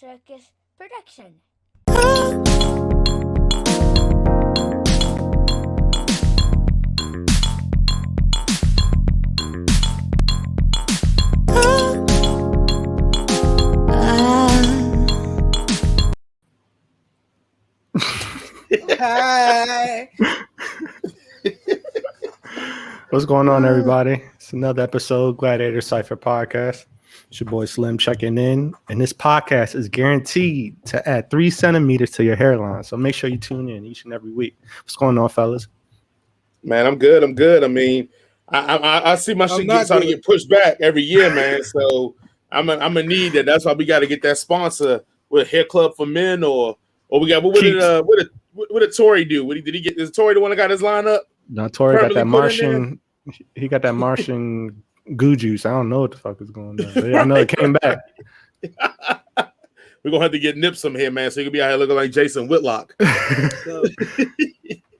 Circus production. Hi. What's going on, everybody? It's another episode, Gladiator Cypher podcast. It's your boy Slim checking in, and this podcast is guaranteed to add 3 centimeters to your hairline. So make sure you tune in each and every week. What's going on, fellas? Man, I'm good. I mean, I see my shit starting to get pushed back every year, man. So I'm a need that. That's why we got to get that sponsor with Hair Club for Men, or we got what did Tory do? Did he get? Is Tory the one that got his line up? No, Tory got that Martian. He got that Martian goo juice. I don't know what the fuck is going on. But yeah, I know it came back. We're gonna have to get Nip some here, man, so you can be out here looking like Jason Whitlock. So,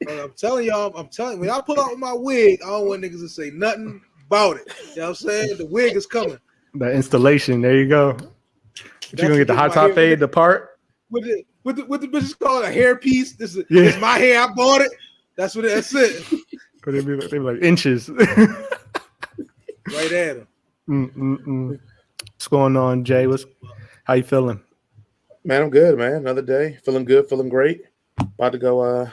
I'm telling y'all, when I pull out my wig, I don't want niggas to say nothing about it. You know what I'm saying? The wig is coming. The installation, there you go. But you're gonna get the hot top fade, the part? What the bitches call it, a hair piece. This is my hair, I bought it. That's it. They be like inches. Right at him. What's going on, Jay? How you feeling? Man, I'm good, man. Another day. Feeling good, feeling great. About to go.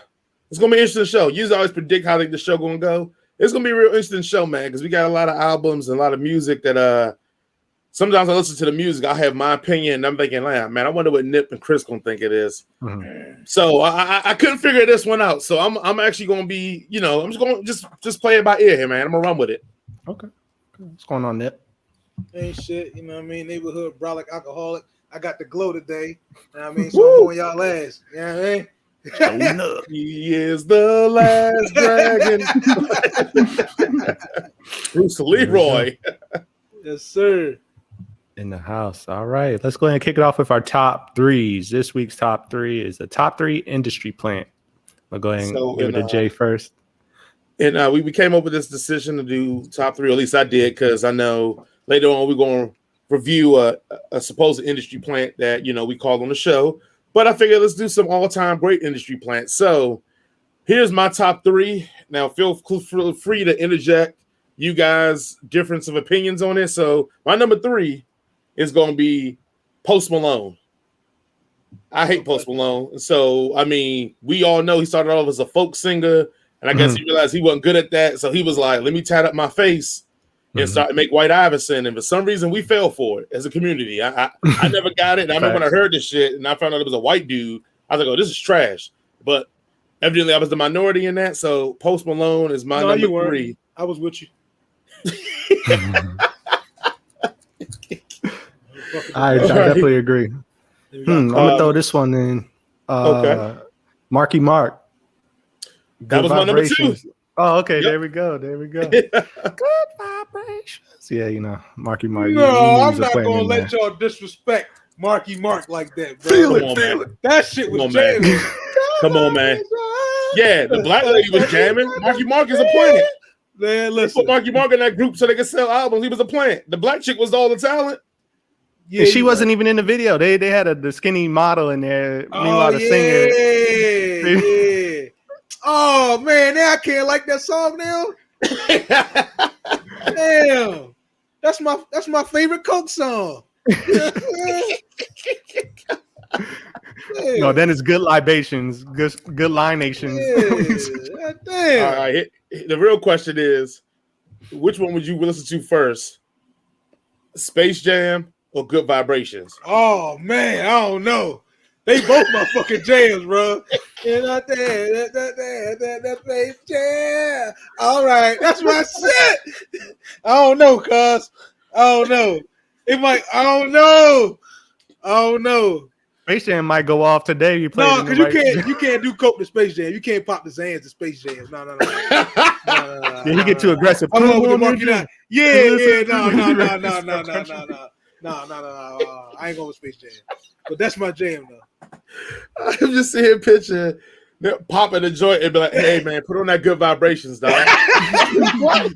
It's going to be an interesting show. You always predict how the show going to go. It's going to be a real interesting show, man, because we got a lot of albums and a lot of music that sometimes I listen to the music. I have my opinion, and I'm thinking, man, I wonder what Nip and Chris going to think it is. Mm-hmm. So I couldn't figure this one out. So I'm actually going to be, I'm just going to just play it by ear here, man. I'm going to run with it. Okay. What's going on, Nip? Ain't shit, you know what I mean? Neighborhood brolic alcoholic. I got the glow today. You know what I mean? So I'm on y'all ass. You know what I mean? He is the last dragon. Bruce Leroy. Yes, sir. In the house. All right. Let's go ahead and kick it off with our top threes. This week's top 3 is the top 3 industry plant. I'll go ahead and give it to Jay first. And we came up with this decision to do top 3, or at least I did, because I know later on we're going to review a supposed industry plant that, we called on the show. But I figured let's do some all-time great industry plants. So here's my top 3. Now, feel free to interject you guys' difference of opinions on it. So my number 3 is going to be Post Malone. I hate Post Malone. So, I mean, we all know he started off as a folk singer, and I guess he realized he wasn't good at that. So he was like, let me tat up my face and start to make White Iverson. And for some reason, we fell for it as a community. I never got it. And I remember when I heard this shit and I found out it was a white dude, I was like, oh, this is trash. But evidently, I was the minority in that. So Post Malone is my number 3. I was with you. I definitely agree. I'm going to throw this one in. Okay. Marky Mark. That was my number 2. Oh, okay. Yep. There we go. Good vibrations. Yeah, Marky Mark. No, I'm not going to let y'all disrespect Marky Mark like that, bro. Feel it. That shit was jamming. Come on, man. Yeah, the black lady was jamming. Marky Mark is a plant. Man, listen. Put Marky Mark in that group so they could sell albums. He was a plant. The black chick was all the talent. Yeah, she wasn't even in the video. They had the skinny model in there. Meanwhile, the singer. Yeah. Oh man, now I can't like that song now. Damn, that's my favorite Coke song. No, then it's Good Libations, good Linations. Yeah. Damn. All right, the real question is, which one would you listen to first? Space Jam or Good Vibrations? Oh man, I don't know. They both my fucking jams, bro. You know that Space Jam. All right, that's my shit. I don't know, cuz. I don't know. It might. I don't know. Space Jam might go off today. No, because you can't do coke to Space Jam. You can't pop the hands to Space Jams. No. Yeah, he get too aggressive. I'm over the market now. Yeah. No. I ain't going with Space Jam. But that's my jam, though. I'm just seeing a picture, popping a joint and be like, hey, man, put on that Good Vibrations, dog. What?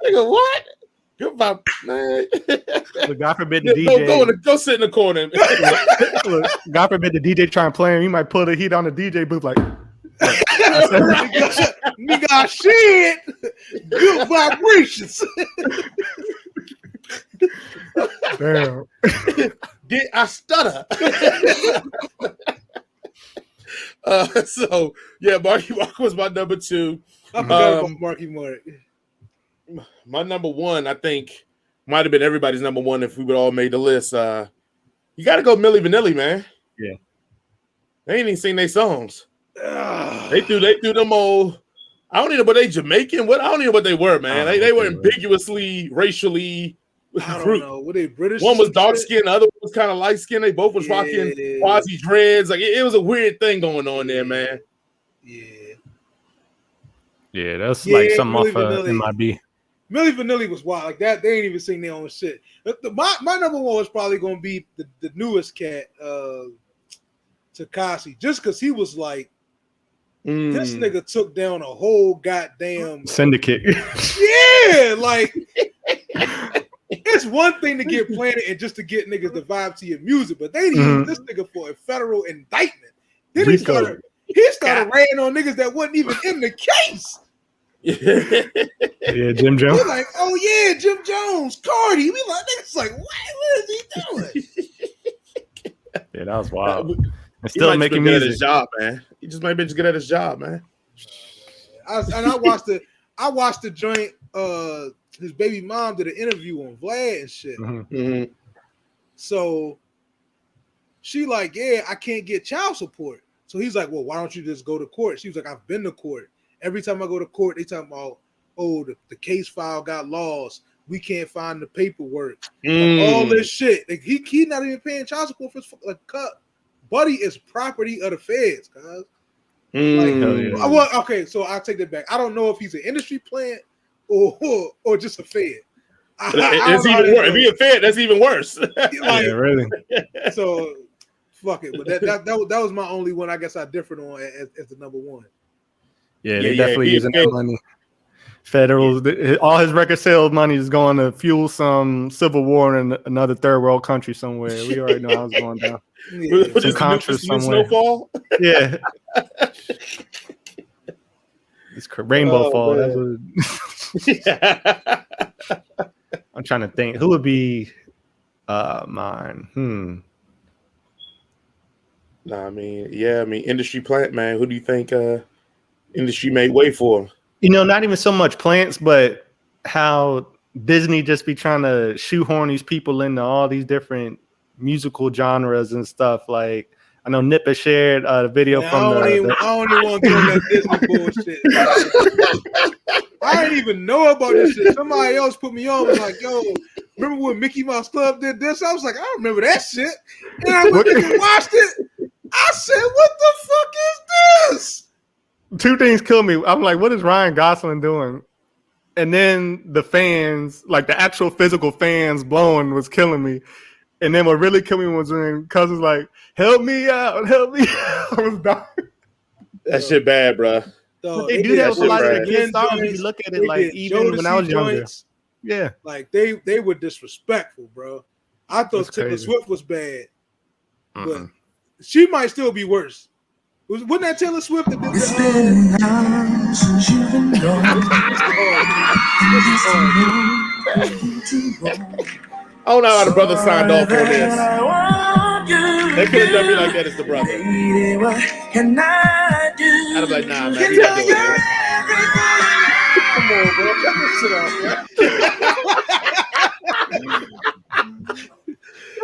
Nigga, what? Goodbye, man. Look, God forbid the DJ. Go sit in the corner. Look, God forbid the DJ try and play him. He might pull the heat on the DJ booth like. Nigga, shit. Good vibrations. Damn. Did I stutter? So yeah, Marky Mark was my number 2. I forgot about Marky Mark. My number 1, I think, might have been everybody's number 1 if we would all made the list. You got to go Milli Vanilli, man. Yeah, they ain't even sing their songs. They threw them old. I don't even know, but they Jamaican. I don't even know what they were, man. They were ambiguously racially. I don't know. Were they British? One was dark skinned, the other was kind of light skinned. They both was rocking quasi dreads. Like it was a weird thing going on there, man. Yeah, that's like something off MIB. Milli Vanilli was wild like that. They ain't even sing their own shit. My number 1 was probably gonna be the newest cat, Tekashi, just because he was like, this nigga took down a whole goddamn syndicate. Yeah, like it's one thing to get planted and just to get niggas to vibe to your music, but they used this nigga for a federal indictment. Then he started raining on niggas that wasn't even in the case. Yeah, Jim Jones. We're like, oh yeah, Jim Jones, Cardi. We like niggas like, what is he doing? Yeah, that was wild. And still making music. At his job, man. He just might be just good at his job, man. I watched the joint. His baby mom did an interview on Vlad and shit. Mm-hmm. So she like, yeah, I can't get child support. So he's like, well, why don't you just go to court? She was like, I've been to court. Every time I go to court, they talking about, oh, the case file got lost. We can't find the paperwork. Like, all this shit. Like, he not even paying child support for his cut. Buddy is property of the feds, guys. Okay, so I'll take that back. I don't know if he's an industry plant or just a fed. It's even worse. If he's a fed, that's even worse. Yeah, really. So fuck it. But that was my only one. I guess I differed on as the number 1. Yeah, they definitely using that money. Federal, all his record sales money is going to fuel some civil war in another third world country somewhere. We already know how it's going down. Some Contras somewhere. Snowfall? Yeah. It's Rainbow Fall. That's what I'm trying to think. Who would be mine? Nah, I mean, industry plant, man. Who do you think industry made way for? You know, not even so much plants, but how Disney just be trying to shoehorn these people into all these different musical genres and stuff. Like, I know Nip has shared a video from I don't even want to do that Disney bullshit. I didn't even know about this shit. Somebody else put me on. Was like, yo, remember when Mickey Mouse Club did this? I was like, I remember that shit. And I went and watched it. I said, what the fuck is this? Two things kill me. I'm like, what is Ryan Gosling doing? And then the fans, like the actual physical fans blowing was killing me. And then what really killed me was when Cousins like, help me out. I was dying. That shit bad, bro. They do that with a lot of the kids. If you look at it, like even when I was younger. Yeah. Like they were disrespectful, bro. I thought Taylor Swift was bad. But she might still be worse. Wasn't that Taylor Swift that did I don't know how the brother signed off on this. They could have done me like that as the brother. I'd have like, nah, man, we not doing that. Come on, bro. Cut this shit off, man.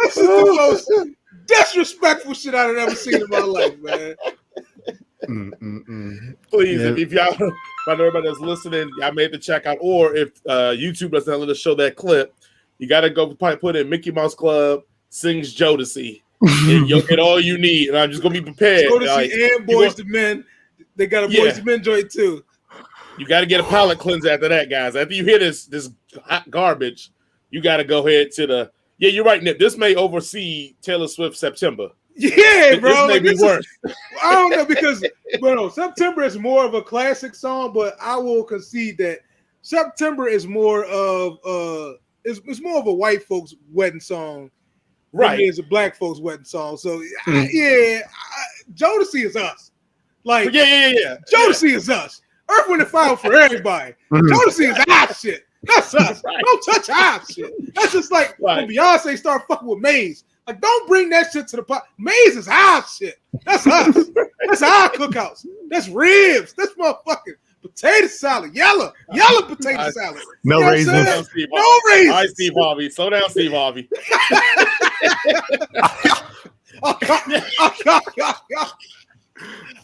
This is the most disrespectful shit I've ever seen in my life, man. Please, if y'all, if I know everybody that's listening, y'all made the checkout, or if YouTube doesn't let us show that clip, you got to go probably put in Mickey Mouse Club sings Jodeci, and you'll get all you need. And I'm just gonna be prepared. Jodeci and Boys to Men, they got a Boys to Men joint too. You got to get a palate cleanser after that, guys. After you hear this hot garbage, you got to go ahead to the. Yeah, you're right, Nip. This may oversee Taylor Swift September. Yeah, bro. This may be worse. I don't know because, September is more of a classic song, but I will concede that September is more of it's more of a white folks wedding song, Right? Than it is a black folks wedding song. So Jodeci is us. Like Jodeci is us. Earth, Wind, and Fire for everybody. Jodeci is our shit. That's us. Don't touch our shit. That's just like when Beyonce started fucking with Maze. Like, don't bring that shit to the pot. Maze is our shit. That's us. That's our cookhouse. That's ribs. That's motherfucking potato salad. Yellow potato salad. No raisins. No raisins. All right, Steve Harvey. Slow down, Steve Harvey.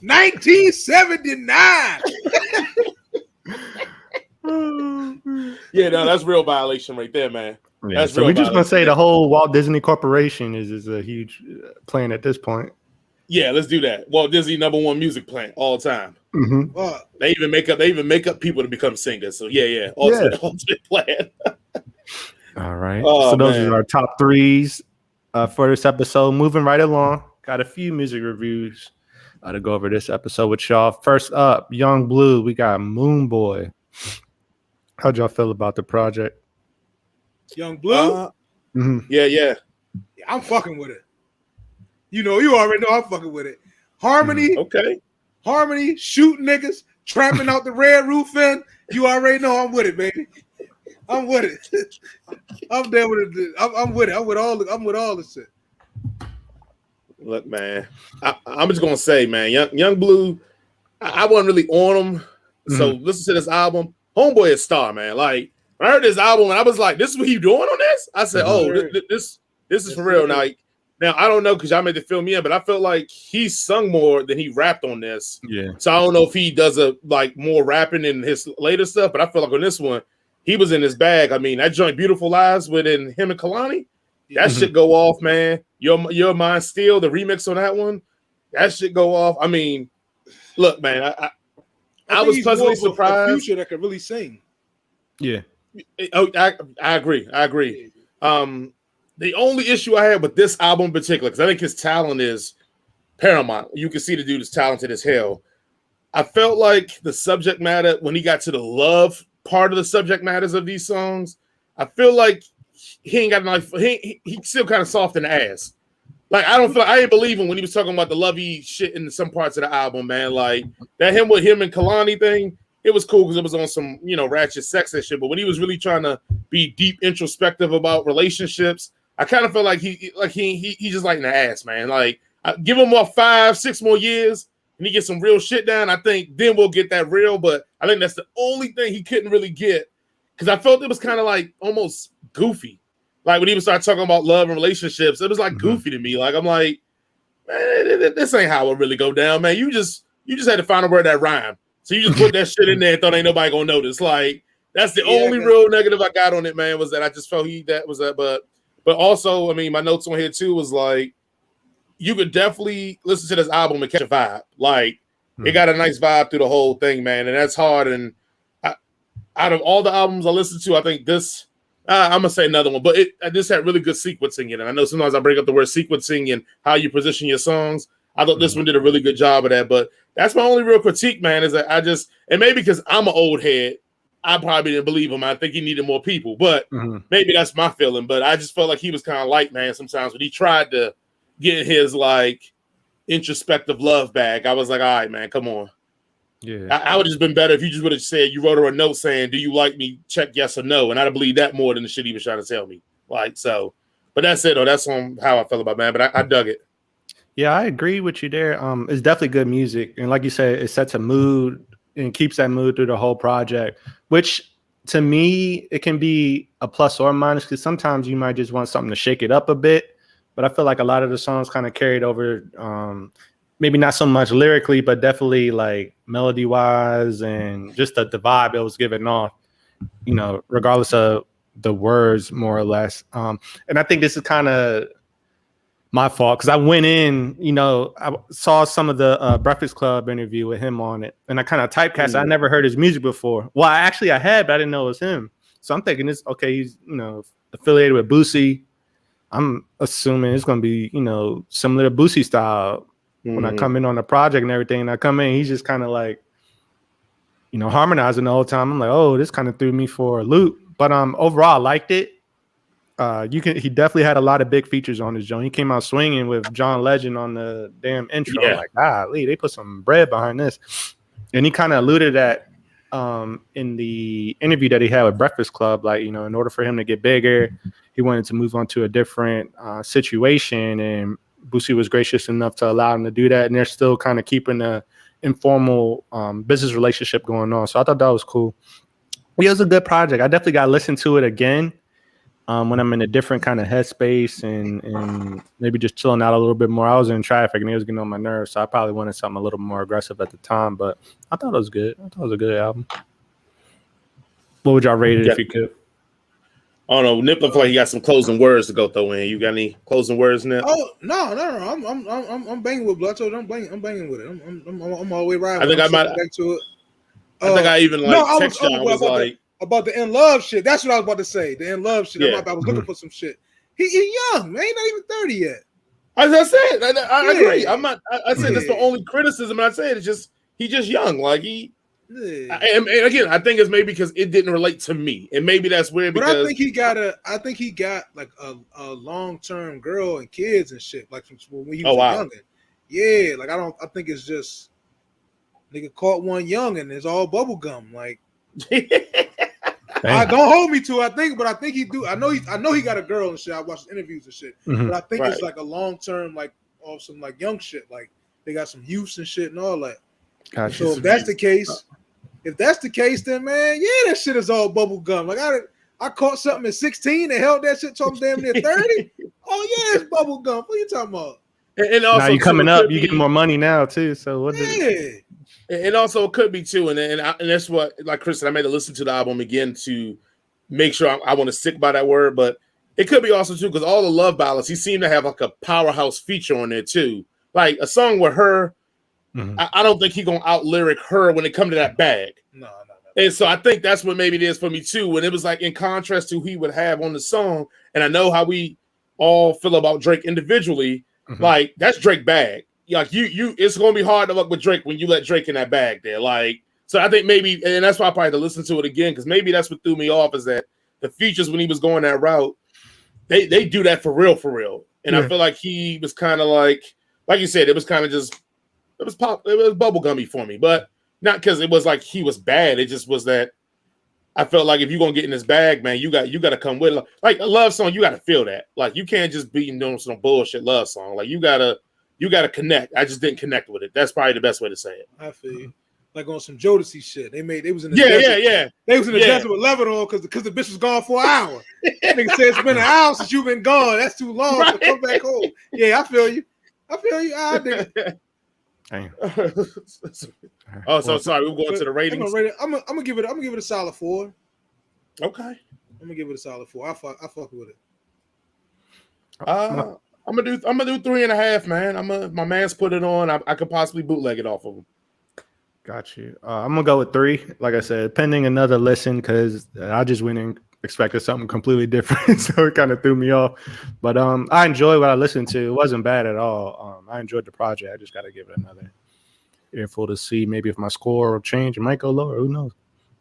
1979. Yeah, no, that's real violation right there, man. Yeah, that's so real we just violation. gonna say the whole Walt Disney Corporation is a huge plan at this point. Yeah, let's do that. Walt Disney #1 music plant all time. They even make up people to become singers. So ultimate plan. All right. Oh, so those man. are our top threes for this episode. Moving right along, got a few music reviews to go over this episode with y'all. First up, Young Blue. We got Moon Boy. How'd y'all feel about the project? Young Blue? Yeah, I'm fucking with it. You already know I'm fucking with it. Harmony. Okay. Harmony, shooting niggas, trapping out the red roof in. You already know I'm with it, baby. I'm with it. I'm there with it. I'm with it. I'm with all the shit. Look, man, I'm just gonna say, man, Young Blue, I wasn't really on him. So listen to this album. Homeboy is star, man. Like, when I heard this album and I was like, this is what you doing on this? I said, this is for real. Now I don't know because y'all made the film in, but I felt like he sung more than he rapped on this. Yeah. So I don't know if he does more rapping in his later stuff, but I feel like on this one, he was in his bag. I mean, that joint Beautiful Lies within him and Kalani, that shit go off, man. Your Mind Still, the remix on that one, that shit go off. I mean, look, man, I was pleasantly surprised. A Future that could really sing. Yeah. I agree. The only issue I had with this album in particular, because I think his talent is paramount. You can see the dude is talented as hell. I felt like the subject matter, when he got to the love part of the subject matters of these songs, I feel like he ain't got enough. He still kind of soft in the ass. Like, I didn't believe him when he was talking about the lovey shit in some parts of the album, man. Like, that him and Kalani thing, it was cool because it was on some, ratchet sex and shit. But when he was really trying to be deep introspective about relationships, I kind of felt like he just like in the ass, man. Like, give him 5-6 more years and he get some real shit down. I think then we'll get that real. But I think that's the only thing he couldn't really get because I felt it was kind of like almost goofy. Like when he would start talking about love and relationships, it was like goofy to me. Like I'm like, man, this ain't how it really go down, man. You just had to find a word that rhymed. So you just put that shit in there and thought ain't nobody gonna notice. Like that's the only real negative I got on it, man. Was that I just felt But also, I mean, my notes on here too was like, you could definitely listen to this album and catch a vibe. Like, it got a nice vibe through the whole thing, man, and that's hard. And out of all the albums I listened to, I think this, I'm gonna say another one, but this had really good sequencing in it. I know sometimes I bring up the word sequencing and how you position your songs. I thought this one did a really good job of that. But that's my only real critique, man, is that and maybe because I'm an old head, I probably didn't believe him. I think he needed more people, but maybe that's my feeling. But I just felt like he was kind of light, man, sometimes when he tried to get his like introspective love bag. I was like, all right, man, come on. Yeah, I would have just been better if you just would have said, you wrote her a note saying, do you like me? Check yes or no. And I'd have believed that more than the shit he was trying to tell me. Like, so, but that's it, though. That's on how I felt about it, man. But I dug it. Yeah, I agree with you there. It's definitely good music. And like you said, it sets a mood and keeps that mood through the whole project, which to me, it can be a plus or minus because sometimes you might just want something to shake it up a bit. But I feel like a lot of the songs kind of carried over, maybe not so much lyrically, but definitely like melody wise and just the vibe it was giving off, regardless of the words more or less. And I think this is kind of my fault because I went in, I saw some of the Breakfast Club interview with him on it, and I kind of typecast. I never heard his music before. Well, I had, but I didn't know it was him. So I'm thinking this, okay, he's affiliated with Boosie. I'm assuming it's gonna be similar to Boosie style when I come in on the project and everything. And I come in, he's just kind of like harmonizing the whole time. I'm like, oh, this kind of threw me for a loop. But overall, I liked it. He definitely had a lot of big features on his joint. He came out swinging with John Legend on the damn intro. Yeah. I'm like, golly, they put some bread behind this. And he kind of alluded that in the interview that he had with Breakfast Club, like, you know, in order for him to get bigger, he wanted to move on to a different situation, and Boosie was gracious enough to allow him to do that. And they're still kind of keeping the informal business relationship going on. So I thought that was cool. It was a good project. I definitely got to listen to it again when I'm in a different kind of headspace and maybe just chilling out a little bit more. I was in traffic and it was getting on my nerves, so I probably wanted something a little more aggressive at the time, but I thought it was good. I thought it was a good album. What would y'all rate it if you could? I don't know. Nip looks like he got some closing words to go throw in. You got any closing words, Nip? Oh no. I'm banging with Bleu. I told you I'm banging with it. I'm all the way riding. I think I might back to it. I think I even text you. I was like about the in love shit. That's what I was about to say. The in love shit. Yeah. I was looking for some shit. He young, man. He's not even 30 yet. As I said, I agree. I'm not. I said that's the only criticism I said. It's just he's just young. Like and again, I think it's maybe because it didn't relate to me, and maybe that's weird. But because I think he got like a long-term girl and kids and shit. Like from when he was youngin'. Yeah, like I think it's just nigga caught one young and it's all bubble gum. Like don't hold me to it, but I think he do. I know he got a girl and shit. I watched interviews and shit. Mm-hmm. But I think it's like a long-term, like of some like young shit. Like they got some youths and shit and all that. Gotcha. So if that's the case, then man, yeah, that shit is all bubble gum. Like I caught something at 16 and held that shit till I'm damn near 30. Oh yeah, it's bubble gum. What are you talking about? And also, now you coming up, you get more money now too. So what? Yeah. And also it could be too, and that's what, like Chris said, I made to listen to the album again to make sure I want to stick by that word. But it could be also too because all the love ballads, he seemed to have like a powerhouse feature on there too, like a song with her. Mm-hmm. I don't think he gonna out lyric her when it come to that bag. No. And so I think that's what maybe it is for me too. When it was like in contrast to who he would have on the song, and I know how we all feel about Drake individually. Mm-hmm. Like that's Drake bag. Like you, it's gonna be hard to look with Drake when you let Drake in that bag there. Like, so I think maybe, and that's why I probably had to listen to it again because maybe that's what threw me off is that the features when he was going that route, they do that for real. And I feel like he was kind of like you said, it was kind of just. It was bubblegummy for me, but not because it was like he was bad. It just was that I felt like if you're gonna get in this bag, man, you got to come with it. Like a love song, you got to feel that. Like you can't just be doing some bullshit love song. Like you gotta connect. I just didn't connect with it. That's probably the best way to say it. I feel you. Like on some Jodeci shit. They was in the desert. Yeah. They was in the desert with Lebanon because the bitch was gone for an hour. Nigga said it's been an hour since you've been gone. That's too long. Right. So come back home. Yeah, I feel you. I dig it. Oh, so sorry. We're going to the ratings. I'm gonna give it a solid 4. Okay. I'm gonna give it a solid 4. I fuck with it. I'm gonna do 3.5, man. My man's put it on. I could possibly bootleg it off of him. Got you. I'm gonna go with 3. Like I said, pending another listen because I just went and expected something completely different, so it kind of threw me off. But I enjoyed what I listened to. It wasn't bad at all. I enjoyed the project. I just got to give it another earful to see maybe if my score will change. It might go lower. Who knows?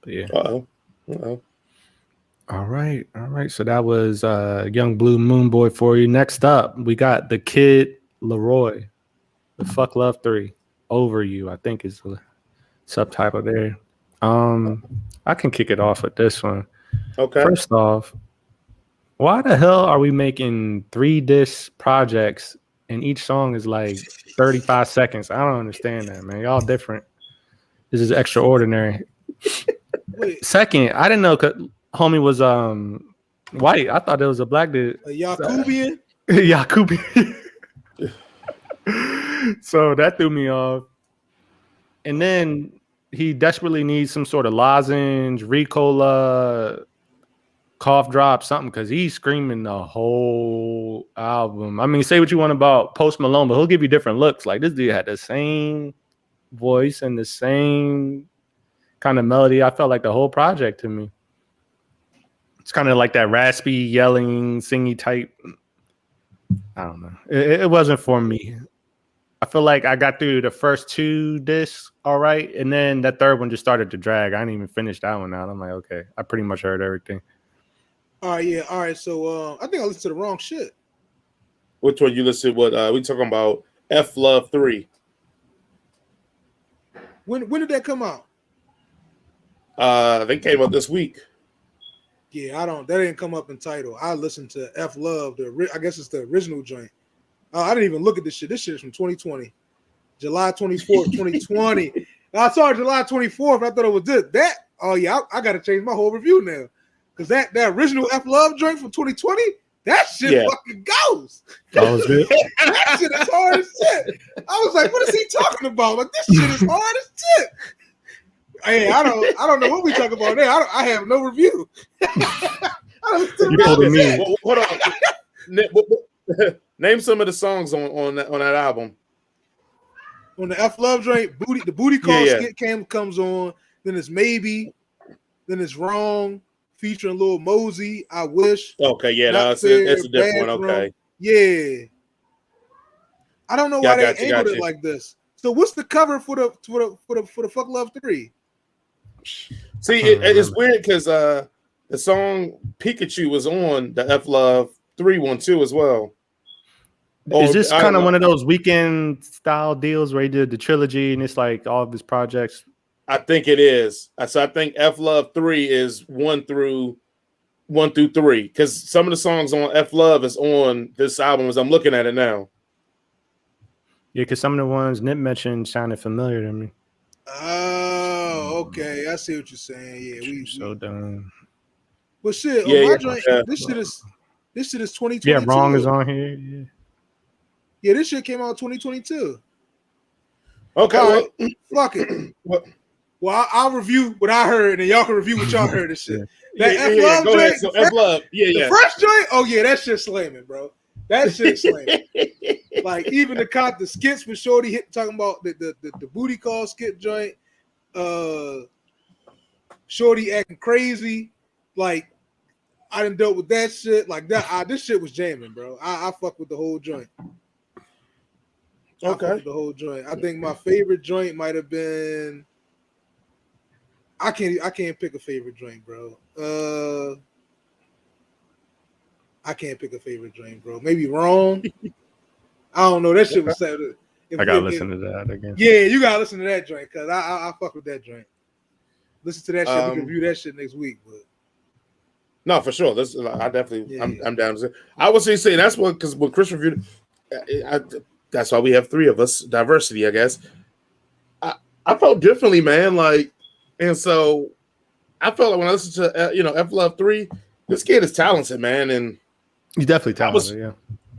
But yeah. Uh-oh. All right. So that was Young Blue Moon Boy for you. Next up, we got the Kid Laroi, the Fuck Love 3, Over You, I think is the subtitle there. I can kick it off with this one. Okay. First off, why the hell are we making 3 disc projects and each song is like 35 seconds? I don't understand that, man. Y'all different. This is extraordinary. Second, I didn't know homie was white. I thought it was a black dude. A Yakubian? Yakubian. So that threw me off. And then he desperately needs some sort of lozenge, Ricola, cough drop, something, because he's screaming the whole album. I mean, say what you want about Post Malone, but he'll give you different looks. Like this dude had the same voice and the same kind of melody. I felt like the whole project to me. It's kind of like that raspy, yelling, singy type. I don't know. It wasn't for me. I feel like I got through the first 2 discs all right, and then that third one just started to drag. I didn't even finish that one out. I'm like, okay, I pretty much heard everything. All right, yeah, all right. So I think I listened to the wrong shit. Which one you listed? What we talking about? F Love 3. When did that come out? They came out this week. Yeah, that didn't come up in title. I listened to F Love, I guess it's the original joint. I didn't even look at this shit. This shit is from 2020. July 24th, 2020. I saw it July 24th. I thought it was this. Oh yeah, I gotta change my whole review now. Because that original F Love joint from 2020, that shit fucking goes. That was good. That shit is hard as shit. I was like, what is he talking about? Like, this shit is hard as shit. Hey, I don't know what we talk about there. I have no review. Hold on. Name some of the songs on that album. On the F Love joint, the booty call skit comes on. Then it's Maybe. Then it's Wrong, featuring Lil Mosey. I Wish. Okay, yeah, that's a different one. Okay. Yeah. I don't know why they angled it like this. So what's the cover for the Fuck Love 3? See, it's weird because the song Pikachu was on the F Love 3 one too as well. Is this kind of one of those weekend style deals where he did the trilogy and it's like all of his projects? I think it is. So I think F Love 3 is 1 through 3 because some of the songs on F Love is on this album as I'm looking at it now. Yeah, because some of the ones Nip mentioned sounded familiar to me. Oh, okay. I see what you're saying. Yeah, we so done. But shit, my joint, this shit is 2022. Yeah, Wrong is on here. Yeah. Yeah, this shit came out 2022. Okay, right, fuck it. Well, I'll review what I heard, and y'all can review what y'all heard. This shit. That F Love go joint, ahead. So F Love, the first joint. Oh yeah, that shit slamming, bro. That shit slamming. Like even the skits with Shorty talking about the booty call skit joint. Shorty acting crazy. Like I done dealt with that shit. Like that. This shit was jamming, bro. I fuck with the whole joint. Okay. The whole joint. I think my favorite joint might have been. I can't pick a favorite joint, bro. I can't pick a favorite joint, bro. Maybe Wrong. I don't know. That shit was sad. I gotta listen to that again. Yeah, you gotta listen to that joint because I fuck with that joint. Listen to that shit. We can review that shit next week, but. No, for sure. I definitely. Yeah. I'm down to say. I was saying that's what because when Chris reviewed, that's why we have 3 of us. Diversity, I guess. I felt differently, man. Like, and so I felt like when I listened to F Love 3, this kid is talented, man, and he's definitely talented. Yeah.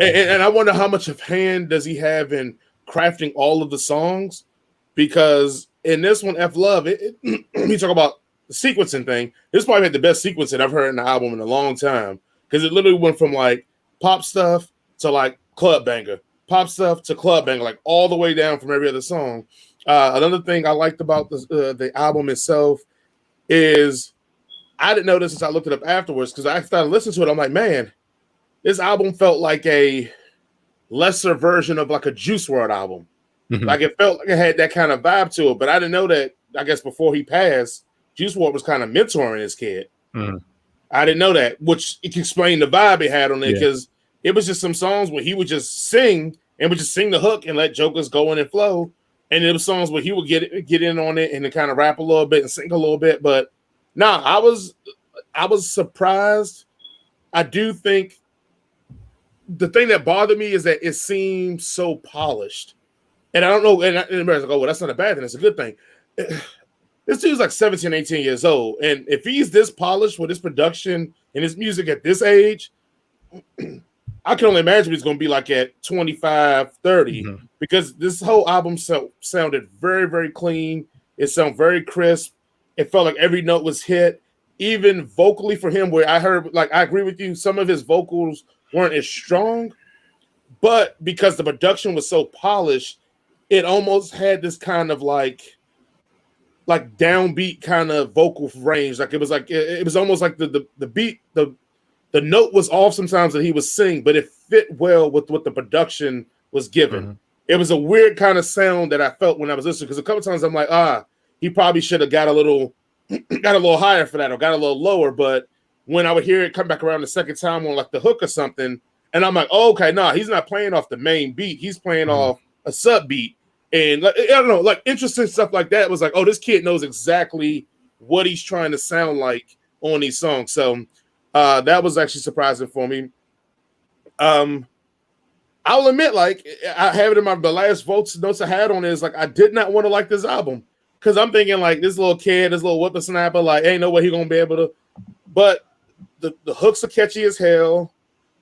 And I wonder how much of hand does he have in crafting all of the songs, because in this one, F Love, you talk about the sequencing thing. This probably had the best sequencing I've heard in the album in a long time because it literally went from like pop stuff to like club banger. Pop stuff to club banger, like all the way down from every other song. Another thing I liked about the album itself is I didn't know this until I looked it up afterwards because I started listening to it. I'm like, man, this album felt like a lesser version of like a Juice WRLD album. Mm-hmm. Like it felt like it had that kind of vibe to it, but I didn't know that. I guess before he passed, Juice WRLD was kind of mentoring his kid. Mm-hmm. I didn't know that, which it can explain the vibe he had on it because. It was just some songs where he would just sing and would just sing the hook and let jokers go in and flow. And there were songs where he would get in on it and then kind of rap a little bit and sing a little bit. But I was surprised. I do think the thing that bothered me is that it seems so polished. And I don't know. And everybody's like, oh, well, that's not a bad thing. It's a good thing. This dude's like 17, 18 years old. And if he's this polished with his production and his music at this age, I can only imagine he's going to be like at 25, 30, because this whole album sounded very, very clean. It sounded very crisp. It felt like every note was hit, even vocally for him, where I heard, like, I agree with you, some of his vocals weren't as strong, but because the production was so polished, it almost had this kind of like downbeat kind of vocal range. Like it was almost like the beat, the note was off sometimes that he was singing, but it fit well with what the production was given. Mm-hmm. It was a weird kind of sound that I felt when I was listening, because a couple times I'm like, he probably should have got a little higher for that or got a little lower, but when I would hear it come back around the second time on like the hook or something, and I'm like, oh, okay, nah, he's not playing off the main beat. He's playing off a sub beat. And like, I don't know, like interesting stuff like that was like, oh, this kid knows exactly what he's trying to sound like on these songs. So that was actually surprising for me. I'll admit, like, I have it in the last notes I had on it is like, I did not want to like this album because I'm thinking like this little kid, this little whippersnapper, like, ain't no way he gonna be able to. But the hooks are catchy as hell,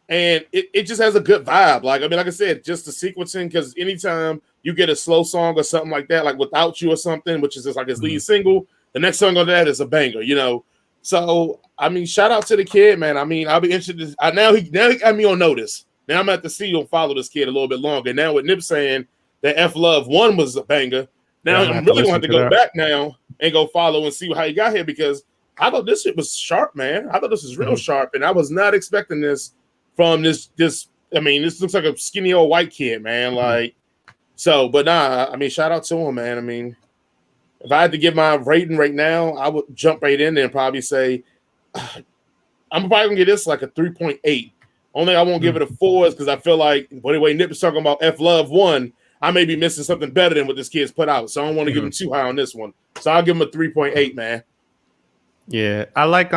and it just has a good vibe. Like, I mean, like I said, just the sequencing, because anytime you get a slow song or something like that, like Without You or something, which is just like his lead single, the next song on that is a banger, you know. So I mean, shout out to the kid, man. I mean, I'll be interested. Now he got me on notice. Now I'm at the see and follow this kid a little bit longer. Now with Nip saying that F Love 1 was a banger, now I'm really going to have to go back now and go follow and see how he got here, because I thought this shit was sharp, man. I thought this was real sharp, and I was not expecting this from this. I mean, this looks like a skinny old white kid, man. Like, so, but nah, I mean, shout out to him, man. I mean, if I had to give my rating right now, I would jump right in there and probably say I'm probably gonna give this like a 3.8. Only I won't give it a 4 is because I feel like the way Nip is talking about F Love 1, I may be missing something better than what this kid's put out. So I don't want to give him too high on this one. So I'll give him a 3.8, man. Yeah, I like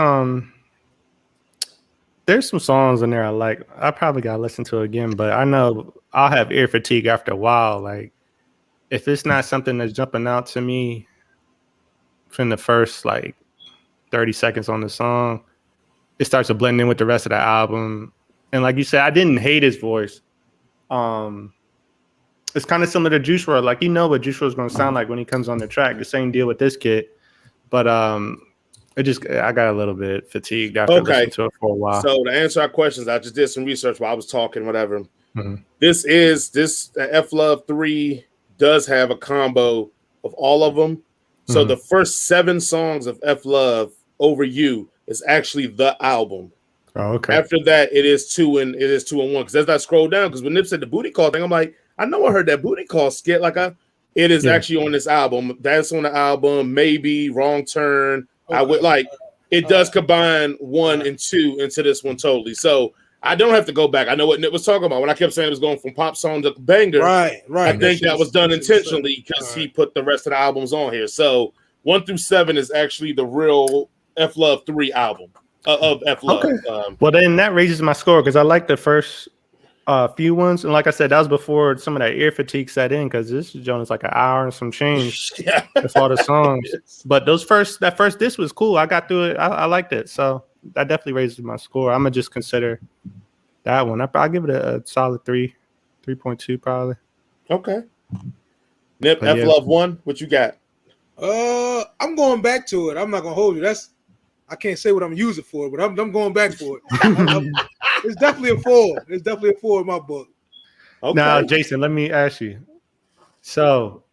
there's some songs in there I like. I probably gotta listen to it again, but I know I'll have ear fatigue after a while. Like, if it's not something that's jumping out to me from the first like 30 seconds on the song, it starts to blend in with the rest of the album. And like you said, I didn't hate his voice. It's kind of similar to Juice WRLD. Like, you know what Juice WRLD is going to sound like when he comes on the track. The same deal with this kid. But I got a little bit fatigued after listening to it for a while. So to answer our questions, I just did some research while I was talking, whatever. This F Love 3 does have a combo of all of them. So the first 7 songs of F Love Over You is actually the album. Oh, okay. After that, it is 2 and 1. Because as I scroll down, because when Nip said the booty call thing, I'm like, I know I heard that booty call skit. Like, it is actually on this album. That's on the album. Maybe Wrong Turn. I would like it does combine 1 and 2 into this one totally. So I don't have to go back. I know what Nip was talking about when I kept saying it was going from pop song to banger. Right. I think that was done intentionally because he put the rest of the albums on here. So 1 through 7 is actually the real F Love 3 album of F Love. Okay. Well, then that raises my score because I like the first few ones, and like I said, that was before some of that ear fatigue set in because this joint is like an hour and some change. That's all the songs. But that first disc was cool. I got through it. I liked it, so that definitely raises my score. I'm gonna just consider that one. I'll give it a solid 3.2 probably. Okay. Nip, F Love 1. What you got? I'm going back to it. I'm not gonna hold you. I can't say what I'm using for it, but I'm going back for it. It's definitely a 4. It's definitely a 4 in my book. Okay. Now, Jason, let me ask you. So,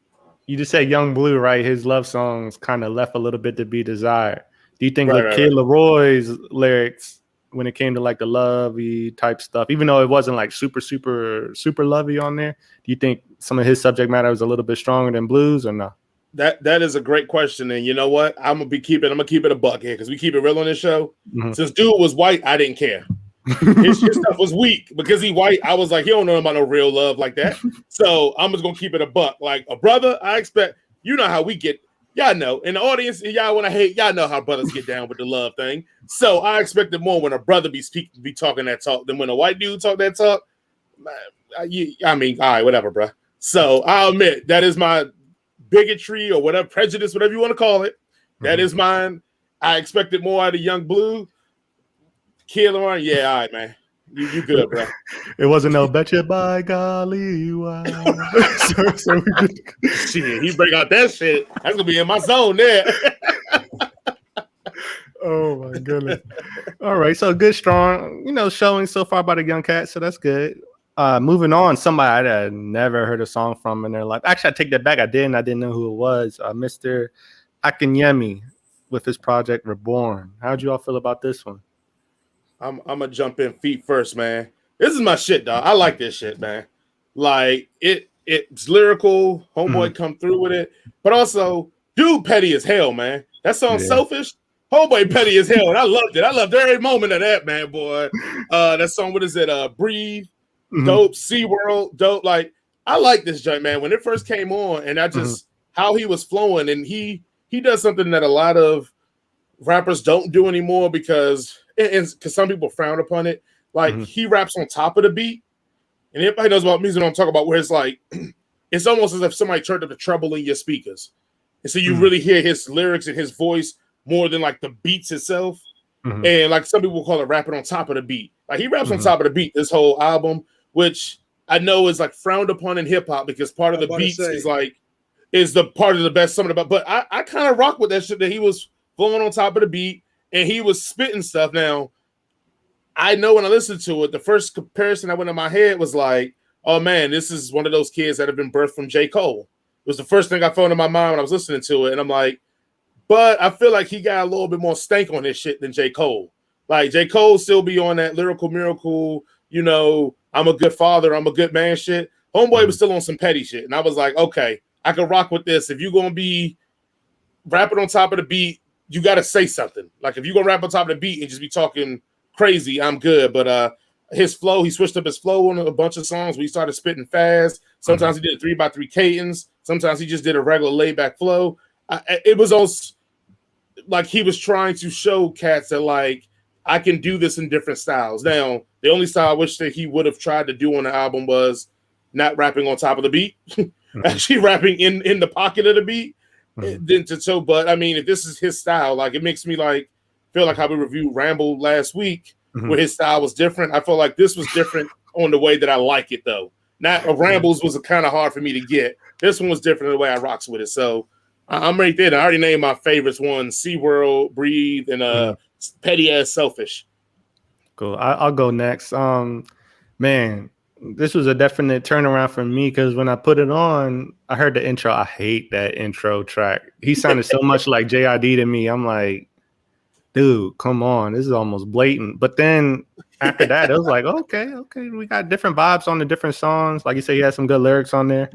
you just said Young Blue, right? His love songs kind of left a little bit to be desired. Do you think Kid Laroi's lyrics, when it came to like the lovey type stuff, even though it wasn't like super, super, super lovey on there, do you think some of his subject matter was a little bit stronger than Blue's or no? That is a great question, and you know what? I'm gonna keep it a buck here because we keep it real on this show. Since dude was white, I didn't care. His stuff was weak because he white. I was like, he don't know about no real love like that. So I'm just gonna keep it a buck. Like a brother, I expect you know how we get. Y'all know in the audience, y'all want to hate. Y'all know how brothers get down with the love thing. So I expected more when a brother be talking that talk than when a white dude talk that talk. I mean, all right, whatever, bro. So I'll admit that is my bigotry or whatever, prejudice, whatever you want to call it. That is mine. I expected more out of Young Blue. Kid Laroi, yeah, all right, man. You good, bro. It wasn't no betcha by golly. Wow. Shit, he break out that shit. That's gonna be in my zone there. Oh my goodness. All right, so good, strong, showing so far by the young cat, so that's good. Moving on, somebody I had never heard a song from in their life. Actually, I take that back. I didn't know who it was. Mr. Akinyemi with his project Reborn. How'd you all feel about this one? I'm gonna jump in feet first, man. This is my shit, dog. I like this shit, man. Like it's lyrical. Homeboy come through with it, but also, dude, petty as hell, man. That song Selfish. Homeboy petty as hell, and I loved it. I loved every moment of that, man, boy. That song, what is it? Breathe, dope. SeaWorld, dope. Like, I like this joint, man. When it first came on, and I just how he was flowing, and he does something that a lot of rappers don't do anymore because some people frown upon it. Like, he raps on top of the beat, and everybody knows about music I'm talking about, where it's like it's almost as if somebody turned up the treble in your speakers, and so you really hear his lyrics and his voice more than like the beats itself. And like some people call it rapping on top of the beat. Like, he raps on top of the beat this whole album, which I know is like frowned upon in hip hop because part of the beats is the part of the best, some of the, but I kind of rock with that shit that he was flowing on top of the beat and he was spitting stuff. Now, I know when I listened to it, the first comparison that went in my head was like, oh man, this is one of those kids that have been birthed from J. Cole. It was the first thing I felt in my mind when I was listening to it. And I'm like, but I feel like he got a little bit more stank on his shit than J. Cole. Like, J. Cole still be on that lyrical miracle, you know, I'm a good father, I'm a good man shit. Homeboy was still on some petty shit. And I was like, okay, I can rock with this. If you're going to be rapping on top of the beat, you got to say something. Like, if you're going to rap on top of the beat and just be talking crazy, I'm good. But his flow, he switched up his flow on a bunch of songs where he started spitting fast. Sometimes he did a 3x3 cadence. Sometimes he just did a regular laid-back flow. It was also like he was trying to show cats that, like, I can do this in different styles. Now, the only style I wish that he would have tried to do on the album was not rapping on top of the beat, actually rapping in the pocket of the beat. But I mean, if this is his style, like, it makes me like feel like how we reviewed Ramble last week, where his style was different. I feel like this was different on the way that I like it, though. Not Rambles was kind of hard for me to get. This one was different in the way I rocks with it. So I'm right there. I already named my favorites: one, SeaWorld, Breathe, and Petty Ass Selfish. Cool. I'll go next. Man, this was a definite turnaround for me because when I put it on, I heard the intro. I hate that intro track. He sounded so much like JID to me. I'm like, dude, come on. This is almost blatant. But then after that, it was like, okay. We got different vibes on the different songs. Like you said, he had some good lyrics on there.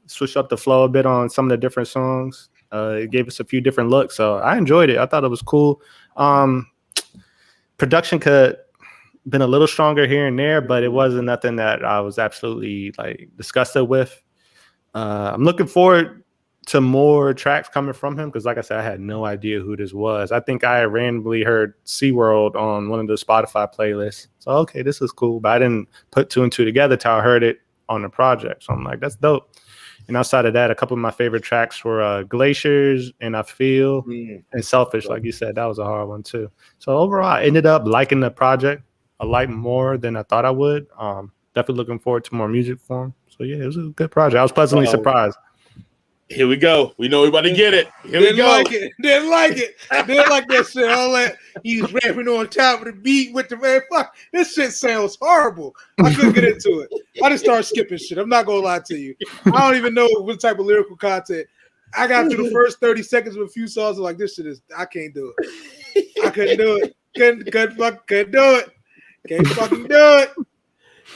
Switched up the flow a bit on some of the different songs. It gave us a few different looks. So I enjoyed it. I thought it was cool. Production could been a little stronger here and there, but it wasn't nothing that I was absolutely like disgusted with. I'm looking forward to more tracks coming from him because, like I said, I had no idea who this was. I think I randomly heard SeaWorld on one of the Spotify playlists. So, okay, this is cool, but I didn't put two and two together till I heard it on the project. So I'm like, that's dope. And outside of that, a couple of my favorite tracks were Glaciers and I Feel and Selfish. Like you said, that was a hard one too. So overall, I ended up liking the project a lot more than I thought I would. Definitely looking forward to more music from him. So yeah, it was a good project. I was pleasantly surprised. Here we go. We know we about to get it. Here we go. Didn't like it. Didn't like that shit. All that he was rapping on top of the beat with the man. Fuck, this shit sounds horrible. I couldn't get into it. I just started skipping shit. I'm not gonna lie to you. I don't even know what type of lyrical content. I got through the first 30 seconds of a few songs. I'm like, this shit is. I can't do it. I couldn't do it. Couldn't do it. Can't fucking do it.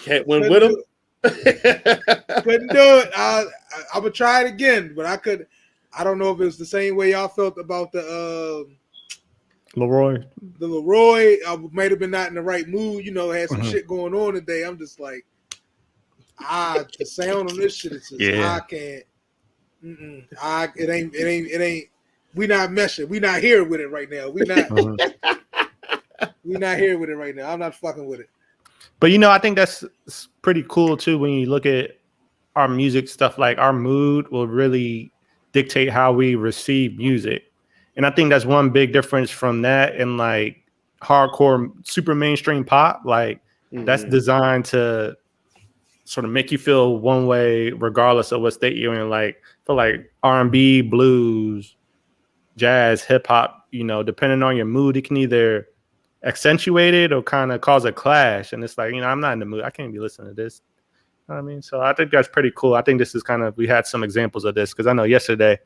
Can't win with him. Couldn't do it. I would try it again, but I could. I don't know if it's the same way y'all felt about the Laroi. The Laroi. I might have been not in the right mood. You know, had some shit going on today. I'm just like, the sound on this shit is just I can't. It ain't. We not meshing. We not here with it right now. We not. We not here with it right now. I'm not fucking with it. But, you know, I think that's pretty cool, too, when you look at our music stuff. Like, our mood will really dictate how we receive music. And I think that's one big difference from that and, like, hardcore, super mainstream pop. Like, that's designed to sort of make you feel one way regardless of what state you're in. Like, I feel like R&B, blues, jazz, hip-hop, you know, depending on your mood, it can either accentuate it or kind of cause a clash. And it's like, you know, I'm not in the mood. I can't be listening to this. You know what I mean? So I think that's pretty cool. I think this is kind of, we had some examples of this because I know yesterday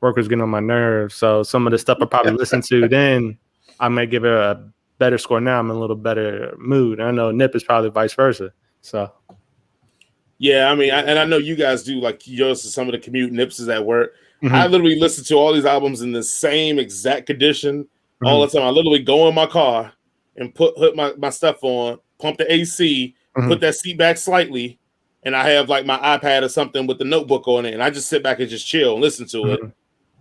work was getting on my nerves. So some of the stuff I probably listened to then, I may give it a better score now. I'm in a little better mood. I know Nip is probably vice versa. So. Yeah, I mean, and I know you guys do like yours to some of the commute. Nips is at work. I literally listen to all these albums in the same exact condition all the time. I literally go in my car and put my stuff on, pump the AC, put that seat back slightly, and I have like my iPad or something with the notebook on it, and I just sit back and just chill and listen to it.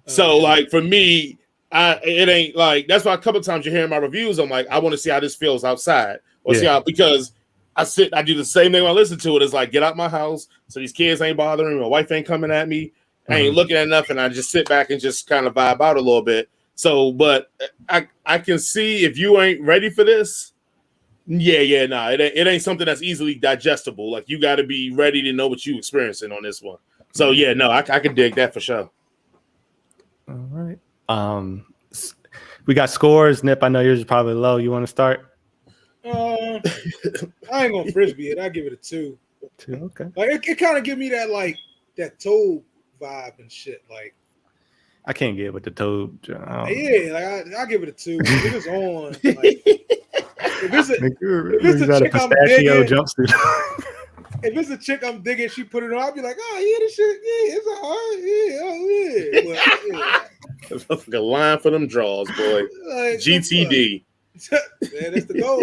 So like for me, it ain't like, that's why a couple of times you hear my reviews, I'm like, I want to see how this feels outside, or see how, because I do the same thing when I listen to it. It's like, get out my house so these kids ain't bothering me, my wife ain't coming at me, I ain't looking at nothing. I just sit back and just kind of vibe out a little bit. So, but I can see if you ain't ready for this, it ain't something that's easily digestible. Like, you got to be ready to know what you experiencing on this one. So I can dig that for sure. All right. We got scores. Nip, I know yours is probably low. You want to start? I ain't gonna frisbee it. I give it a 2. 2, okay. Like it kind of give me that like that Toad vibe and shit. Like, I can't get with the Toad. I give it a 2. If it's on, like, if it's a chick I'm digging, jumpsuit. If it's a chick I'm digging, she put it on, I'll be like, oh yeah, this shit, it's a hard, That's a fucking line for them draws, boy. Like, GTD. Man, that's the goal.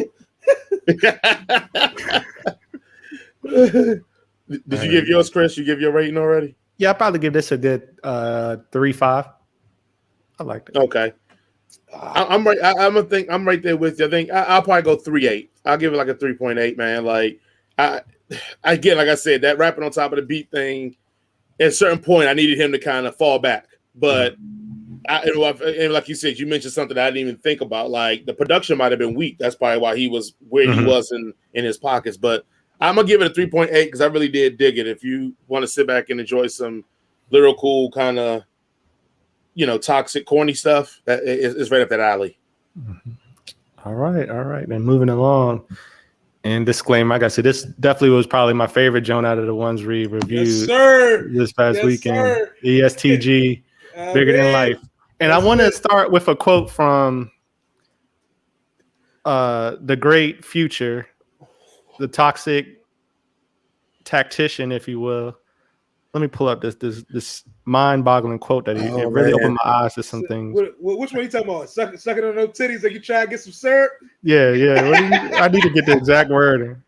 Did you give yours, Chris? You give your rating already? Yeah, I'll probably give this a good 3.5. I liked it. Okay. I'm right. I'm right there with you. I think I'll probably go 3.8. I'll give it like a 3.8, man. Like, again, like I said, that rapping on top of the beat thing, at a certain point, I needed him to kind of fall back. But and like you said, you mentioned something I didn't even think about. Like, the production might have been weak. That's probably why he was where he was in his pockets. But I'm gonna give it a 3.8 because I really did dig it. If you want to sit back and enjoy some lyrical kind of, toxic, corny stuff, that is right up that alley. All right. Then moving along. And disclaimer, like I said, this definitely was probably my favorite joint out of the ones we reviewed this past weekend. Sir. Est Gee, Bigger Than Life. And I want to start with a quote from the great Future, the toxic tactician, if you will. Let me pull up this mind-boggling quote that it really opened my eyes to some things. Which one are you talking about? Sucking on those titties like you try to get some syrup? Yeah. I need to get the exact wording.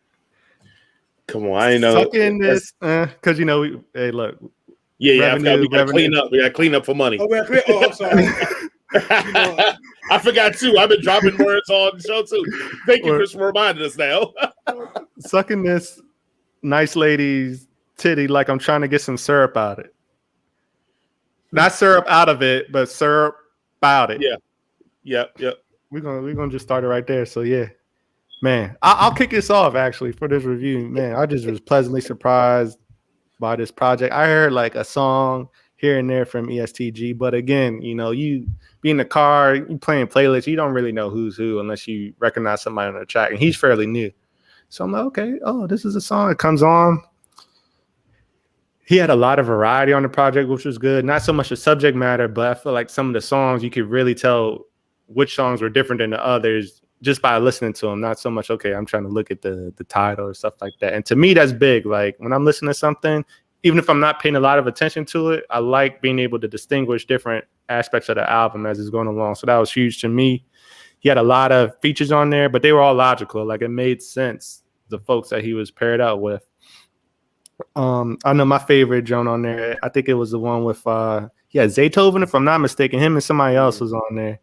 Come on, I ain't know. Sucking this, because hey, look. Yeah, we gotta clean up. We gotta clean up for money. Oh, I'm sorry. I forgot too. I've been dropping words on the show too. Thank you, Chris, for reminding us now. Sucking this nice lady's titty like I'm trying to get some syrup out of it. Not syrup out of it, but syrup about it. Yep. We're gonna just start it right there. So yeah, man, I'll kick this off actually for this review. Man, I just was pleasantly surprised by this project. I heard like a song here and there from Est Gee, but again, you be in the car, you playing playlists, you don't really know who's who unless you recognize somebody on the track, and he's fairly new. So I'm like, okay, this is a song that comes on. He had a lot of variety on the project, which was good. Not so much the subject matter, but I feel like some of the songs, you could really tell which songs were different than the others just by listening to them. Not so much, okay, I'm trying to look at the title or stuff like that. And to me, that's big. Like, when I'm listening to something, even if I'm not paying a lot of attention to it, I like being able to distinguish different aspects of the album as it's going along. So that was huge to me. He had a lot of features on there, but they were all logical. Like, it made sense, the folks that he was paired out with. I know my favorite joint on there, I think it was the one with Zaytoven, if I'm not mistaken. Him and somebody else was on there,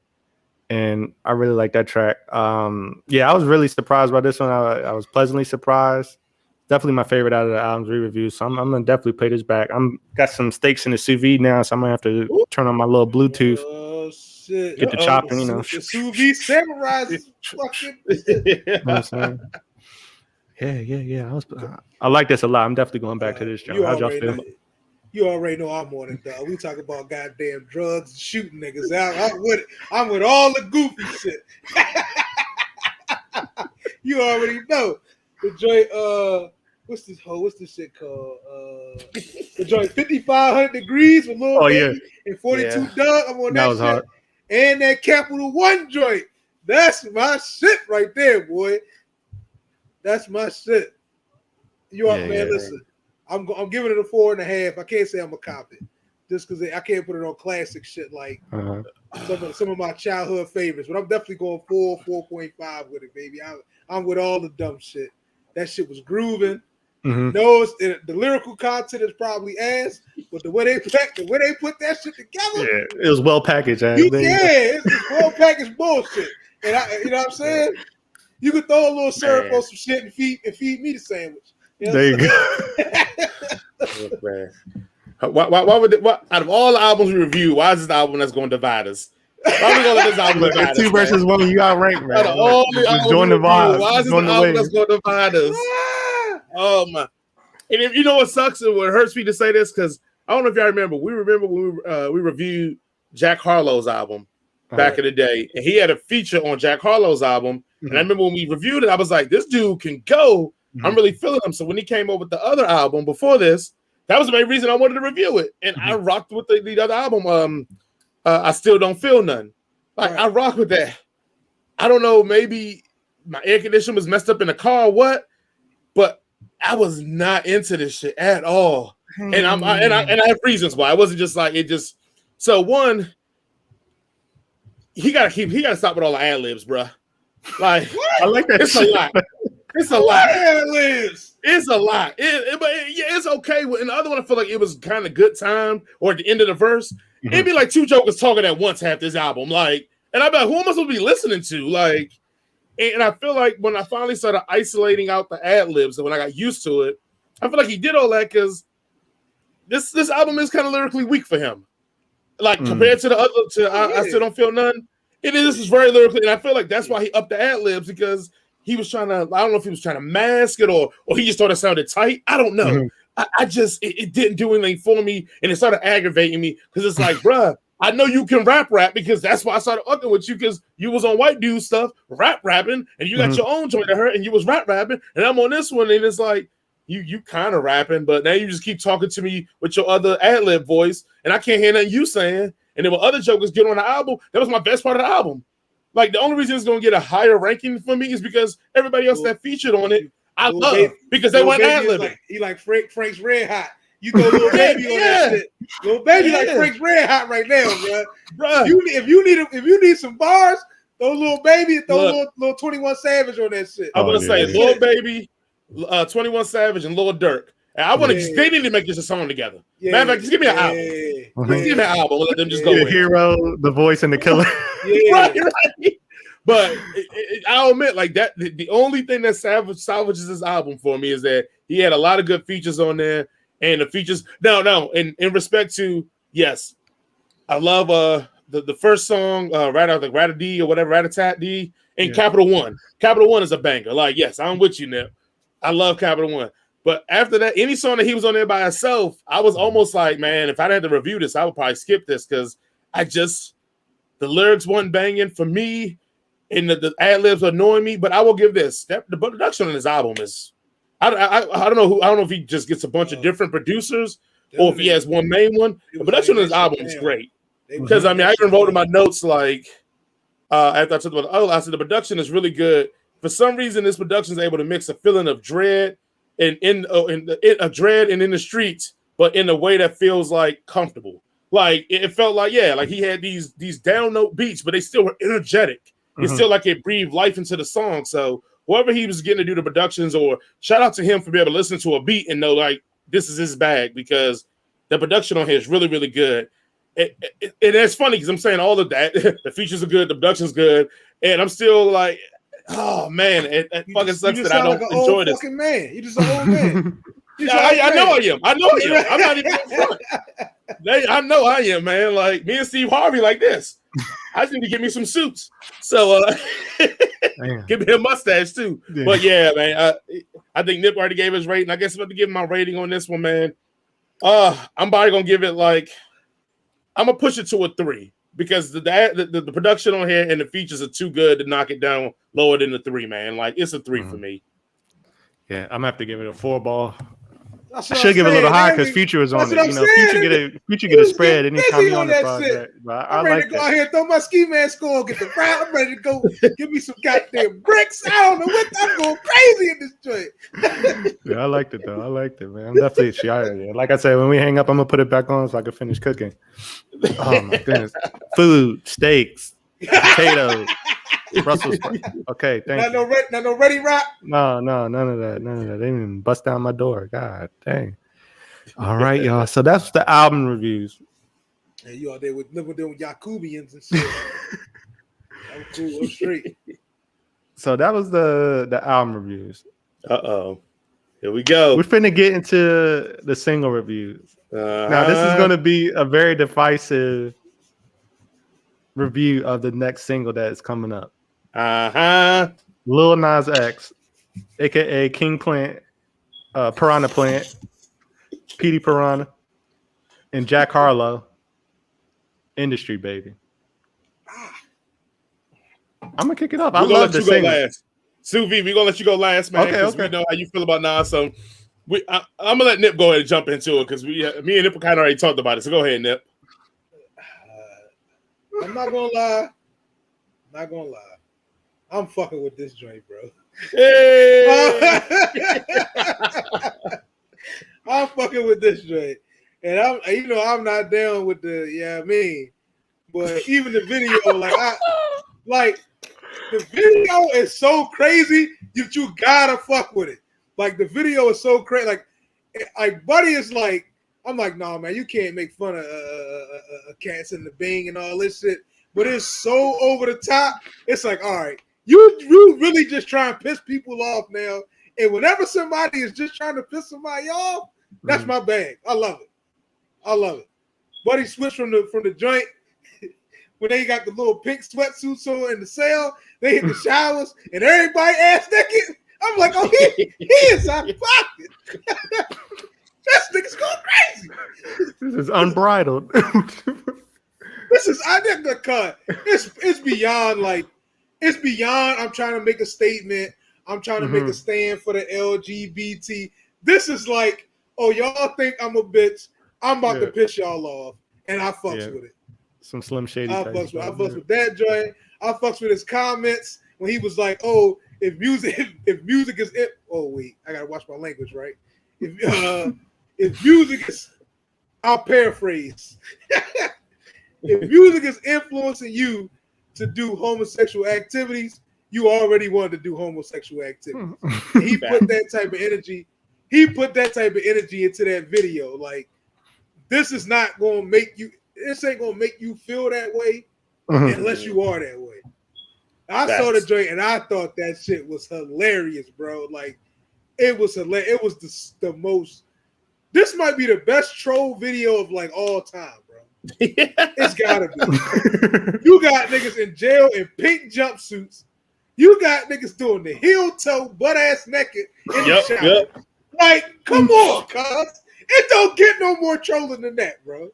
and I really like that track. I was really surprised by this one. I was pleasantly surprised. Definitely my favorite out of the album's re-review, so I'm gonna definitely play this back. I'm got some steaks in the sous vide now, so I'm gonna have to turn on my little Bluetooth. Oh shit! Get the chopping, The sous vide samurai is fucking. You know what I'm saying? Yeah. I like this a lot. I'm definitely going back to this joint. How'd y'all feel? You already know I'm on it, dog. We talk about goddamn drugs and shooting niggas out. I'm with all the goofy shit. You already know. The joint, what's this shit called? The joint 5,500 degrees with Lil Baby and 42 Doug. I'm on that shit. Hard. And that Capital One joint. That's my shit right there, boy. That's my shit. Man. Listen, I'm giving it a 4.5. I can't say I'm a cop it. just because I can't put it on classic shit like some of my childhood favorites. But I'm definitely going 4.5 with it, baby. I'm with all the dumb shit. That shit was grooving. No, the lyrical content is probably ass, but the way they put that shit together, it was well packaged. It's well packaged bullshit. And you know what I'm saying? You could throw a little syrup on some shit and feed me the sandwich. You know there you go. Why would out of all the albums we review, why is this the album that's going to divide us? Why are we going to let this album divide us? 2 versus 1, you outranked, man. All the join the vibe. Why is this the album that's going to divide us? Oh my! And if you know what sucks and what hurts me to say this, because I don't know if y'all remember. We remember when we reviewed Jack Harlow's album back in the day, and he had a feature on Jack Harlow's album. And I remember when we reviewed it, I was like, "This dude can go." I'm really feeling him. So when he came over with the other album before this, that was the main reason I wanted to review it. And I rocked with the other album. I Still Don't Feel None. Like I rock with that. I don't know, maybe my air conditioner was messed up in the car or what, but I was not into this shit at all. And I have reasons why. I wasn't just like it just. So one, he gotta stop with all the ad libs, bro. Like I like that. It's a lot. It's a lot. Ad libs. It's a lot. But it's okay. And the other one, I feel like it was kind of good time, or at the end of the verse, it'd be like 2 jokers talking at once half this album. Like, and I'd be like, who am I supposed to be listening to? Like, and I feel like when I finally started isolating out the ad libs, and when I got used to it, I feel like he did all that because this album is kind of lyrically weak for him. Like compared to the other, I Still Don't Feel None. This is very lyrically, and I feel like that's why he upped the ad libs because he was trying to. I don't know if he was trying to mask it or he just thought it sounded tight. I don't know. I just it didn't do anything for me, and it started aggravating me because it's like, bruh, I know you can rap because that's why I started upping with you because you was on white dude stuff, rapping, and you got your own joint to her, and you was rapping, and I'm on this one, and it's like you kind of rapping, but now you just keep talking to me with your other ad lib voice, and I can't hear nothing you saying. And then when other jokers get on the album, that was my best part of the album. Like the only reason it's gonna get a higher ranking for me is because everybody else that featured on it, I love because they weren't ad libbing. He like Frank's Red Hot. You go Lil Baby on that shit. Lil Baby like Frank's Red Hot right now, bro. If you need some bars, throw Lil Baby and throw Lil 21 Savage on that shit. I'm gonna say Lil Baby, 21 Savage, and Lil Durk. And I want to. They need to make this a song together. Matter of fact, just give me an album. Just give me an album. Let them just go. The hero, the voice, and the killer. Right. But I'll admit, like that, the only thing that salvages this album for me is that he had a lot of good features on there, and the features. No. In respect to yes, I love the first song right out like Rat-a-D or whatever, Rat-a-tat-D, and Capital One. Capital One is a banger. Like yes, I'm with you, Nip. I love Capital One. But after that, any song that he was on there by himself, I was almost like, man, if I had to review this, I would probably skip this because the lyrics weren't banging for me, and the ad libs are annoying me. But I will give this the production on this album is, I don't know if he just gets a bunch of different producers or if he has one main one. The production on this album is great because I even wrote in my notes like after I took about I said the production is really good. For some reason, this production is able to mix a feeling of dread. And in a dread and in the streets, but in a way that feels like comfortable. Like it felt like like he had these down note beats, but they still were energetic. It's still like it breathed life into the song. So whoever he was getting to do the productions, or shout out to him for being able to listen to a beat and know like this is his bag because the production on here is really really good. And it's funny because I'm saying all of that. The features are good, the production's good, and I'm still like. Oh man, it fucking sucks that I don't enjoy this. Fucking man, you just an old man. I know I am. I'm not even in front. I know I am, man. Like me and Steve Harvey, like this. I just need to get me some suits. So give me a mustache too. Yeah. But yeah, man. I think Nip already gave his rating. I guess I'm about to give my rating on this one, man. I'm probably gonna give it like I'm gonna push it to a 3. Because the production on here and the features are too good to knock it down lower than the 3, man. Like it's a 3 for me. Yeah, I'm gonna have to give it a 4 ball. I should give a little high because Future is on it. You know, Future get a spread anytime he on the project. But I'm ready to go out here and throw my ski mask on, get the fry. I'm ready to go give me some goddamn bricks. I don't know what I'm going crazy in this joint. Yeah, I liked it though. I liked it, man. I'm definitely like I said, when we hang up, I'm gonna put it back on so I can finish cooking. Oh my goodness. Food, steaks, potatoes. Brussels sprouts. Okay, thank you. Not no Ready Rock. No, none of that. They didn't even bust down my door. God dang. All right, y'all. So that's the album reviews. Hey, you out there living with Yakubians and shit. I'm cool. I'm straight. So that was the album reviews. Here we go. We're finna get into the single reviews. Now this is gonna be a very divisive review of the next single that is coming up. Lil Nas X, aka King Plant, Piranha Plant, Petey Piranha, and Jack Harlow. Industry Baby. I'm gonna kick it off. I love the single. Sue V, we're gonna let you go last, man. Okay. We know how you feel about Nas. So I'm gonna let Nip go ahead and jump into it because me and Nip kind of already talked about it. So go ahead, Nip. I'm not gonna lie. I'm fucking with this joint, bro. Hey! I'm fucking with this joint. And I'm not down with the, but even the video, the video is so crazy that you gotta fuck with it. Like the video is so crazy. Like Buddy is like, I'm like, nah, man, you can't make fun of cats in the Bing and all this shit. But it's so over the top. It's like, all right, you really just try and piss people off now. And whenever somebody is just trying to piss somebody off, that's my bag. I love it. Buddy switched from the joint when they got the little pink sweatsuits on in the cell. They hit the showers and everybody ass naked. I'm like, oh, he is out of pocket. This nigga's going crazy. This is unbridled. I didn't cut. It's beyond it's beyond. I'm trying to make a statement. I'm trying to make a stand for the LGBT. This is like, oh, y'all think I'm a bitch. I'm about to piss y'all off, and I fucks with it. Some Slim Shady. I fucks with that joint. I fucks with his comments when he was like, oh, if music is it. Oh wait, I gotta watch my language, right? If music is, I'll paraphrase. If music is influencing you to do homosexual activities, you already wanted to do homosexual activities. He put that type of energy. He put that type of energy into that video. Like, this is not going to make you. This ain't going to make you feel that way unless you are that way. I saw the joint and I thought that shit was hilarious, bro. Like, it was hilarious. It was the most. This might be the best troll video of all time, bro. It's gotta be. You got niggas in jail in pink jumpsuits. You got niggas doing the heel toe, butt ass naked in the shower. Yep. Like, come on, cuz. It don't get no more trolling than that, bro.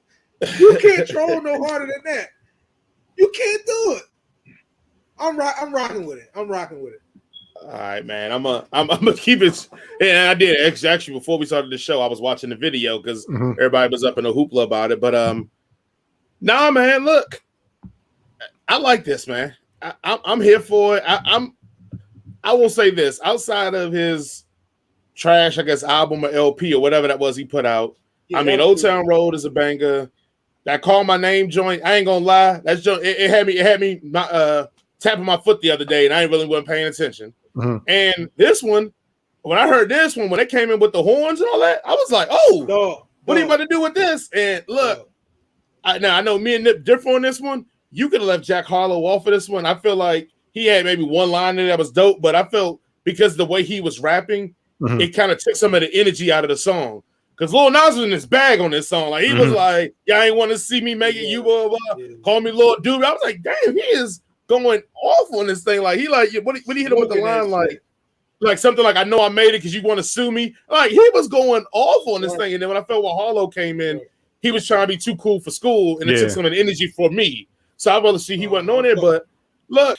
You can't troll no harder than that. You can't do it. I'm rocking with it. All right, man. I'm gonna keep it. And I did actually before we started the show. I was watching the video because everybody was up in a hoopla about it. But nah, man. Look, I like this, man. I'm here for it. I will say this: outside of his trash, I guess, album or LP or whatever that was he put out. Yeah, I mean, Old Town Road is a banger. That Call My Name joint, I ain't gonna lie. That's joint. It had me tapping my foot the other day, and I really wasn't paying attention. And this one, when I heard this one, when they came in with the horns and all that, I was like, "Oh, what are you about to do with this?" And look, I know me and Nip differ on this one. You could have left Jack Harlow off of this one. I feel like he had maybe one line in it that was dope, but I felt because the way he was rapping, it kind of took some of the energy out of the song. Because Lil Nas was in his bag on this song. Like, he was like, y'all ain't want to see me make it, you call me Lord Dude. I was like, damn, he is going off on this thing. Like, when he hit him with the line, like something like, I know I made it because you want to sue me. Like, he was going off on this thing. And then when I felt when Harlow came in, he was trying to be too cool for school, and it took some of the energy for me. So I'd rather see he wasn't on there. But look,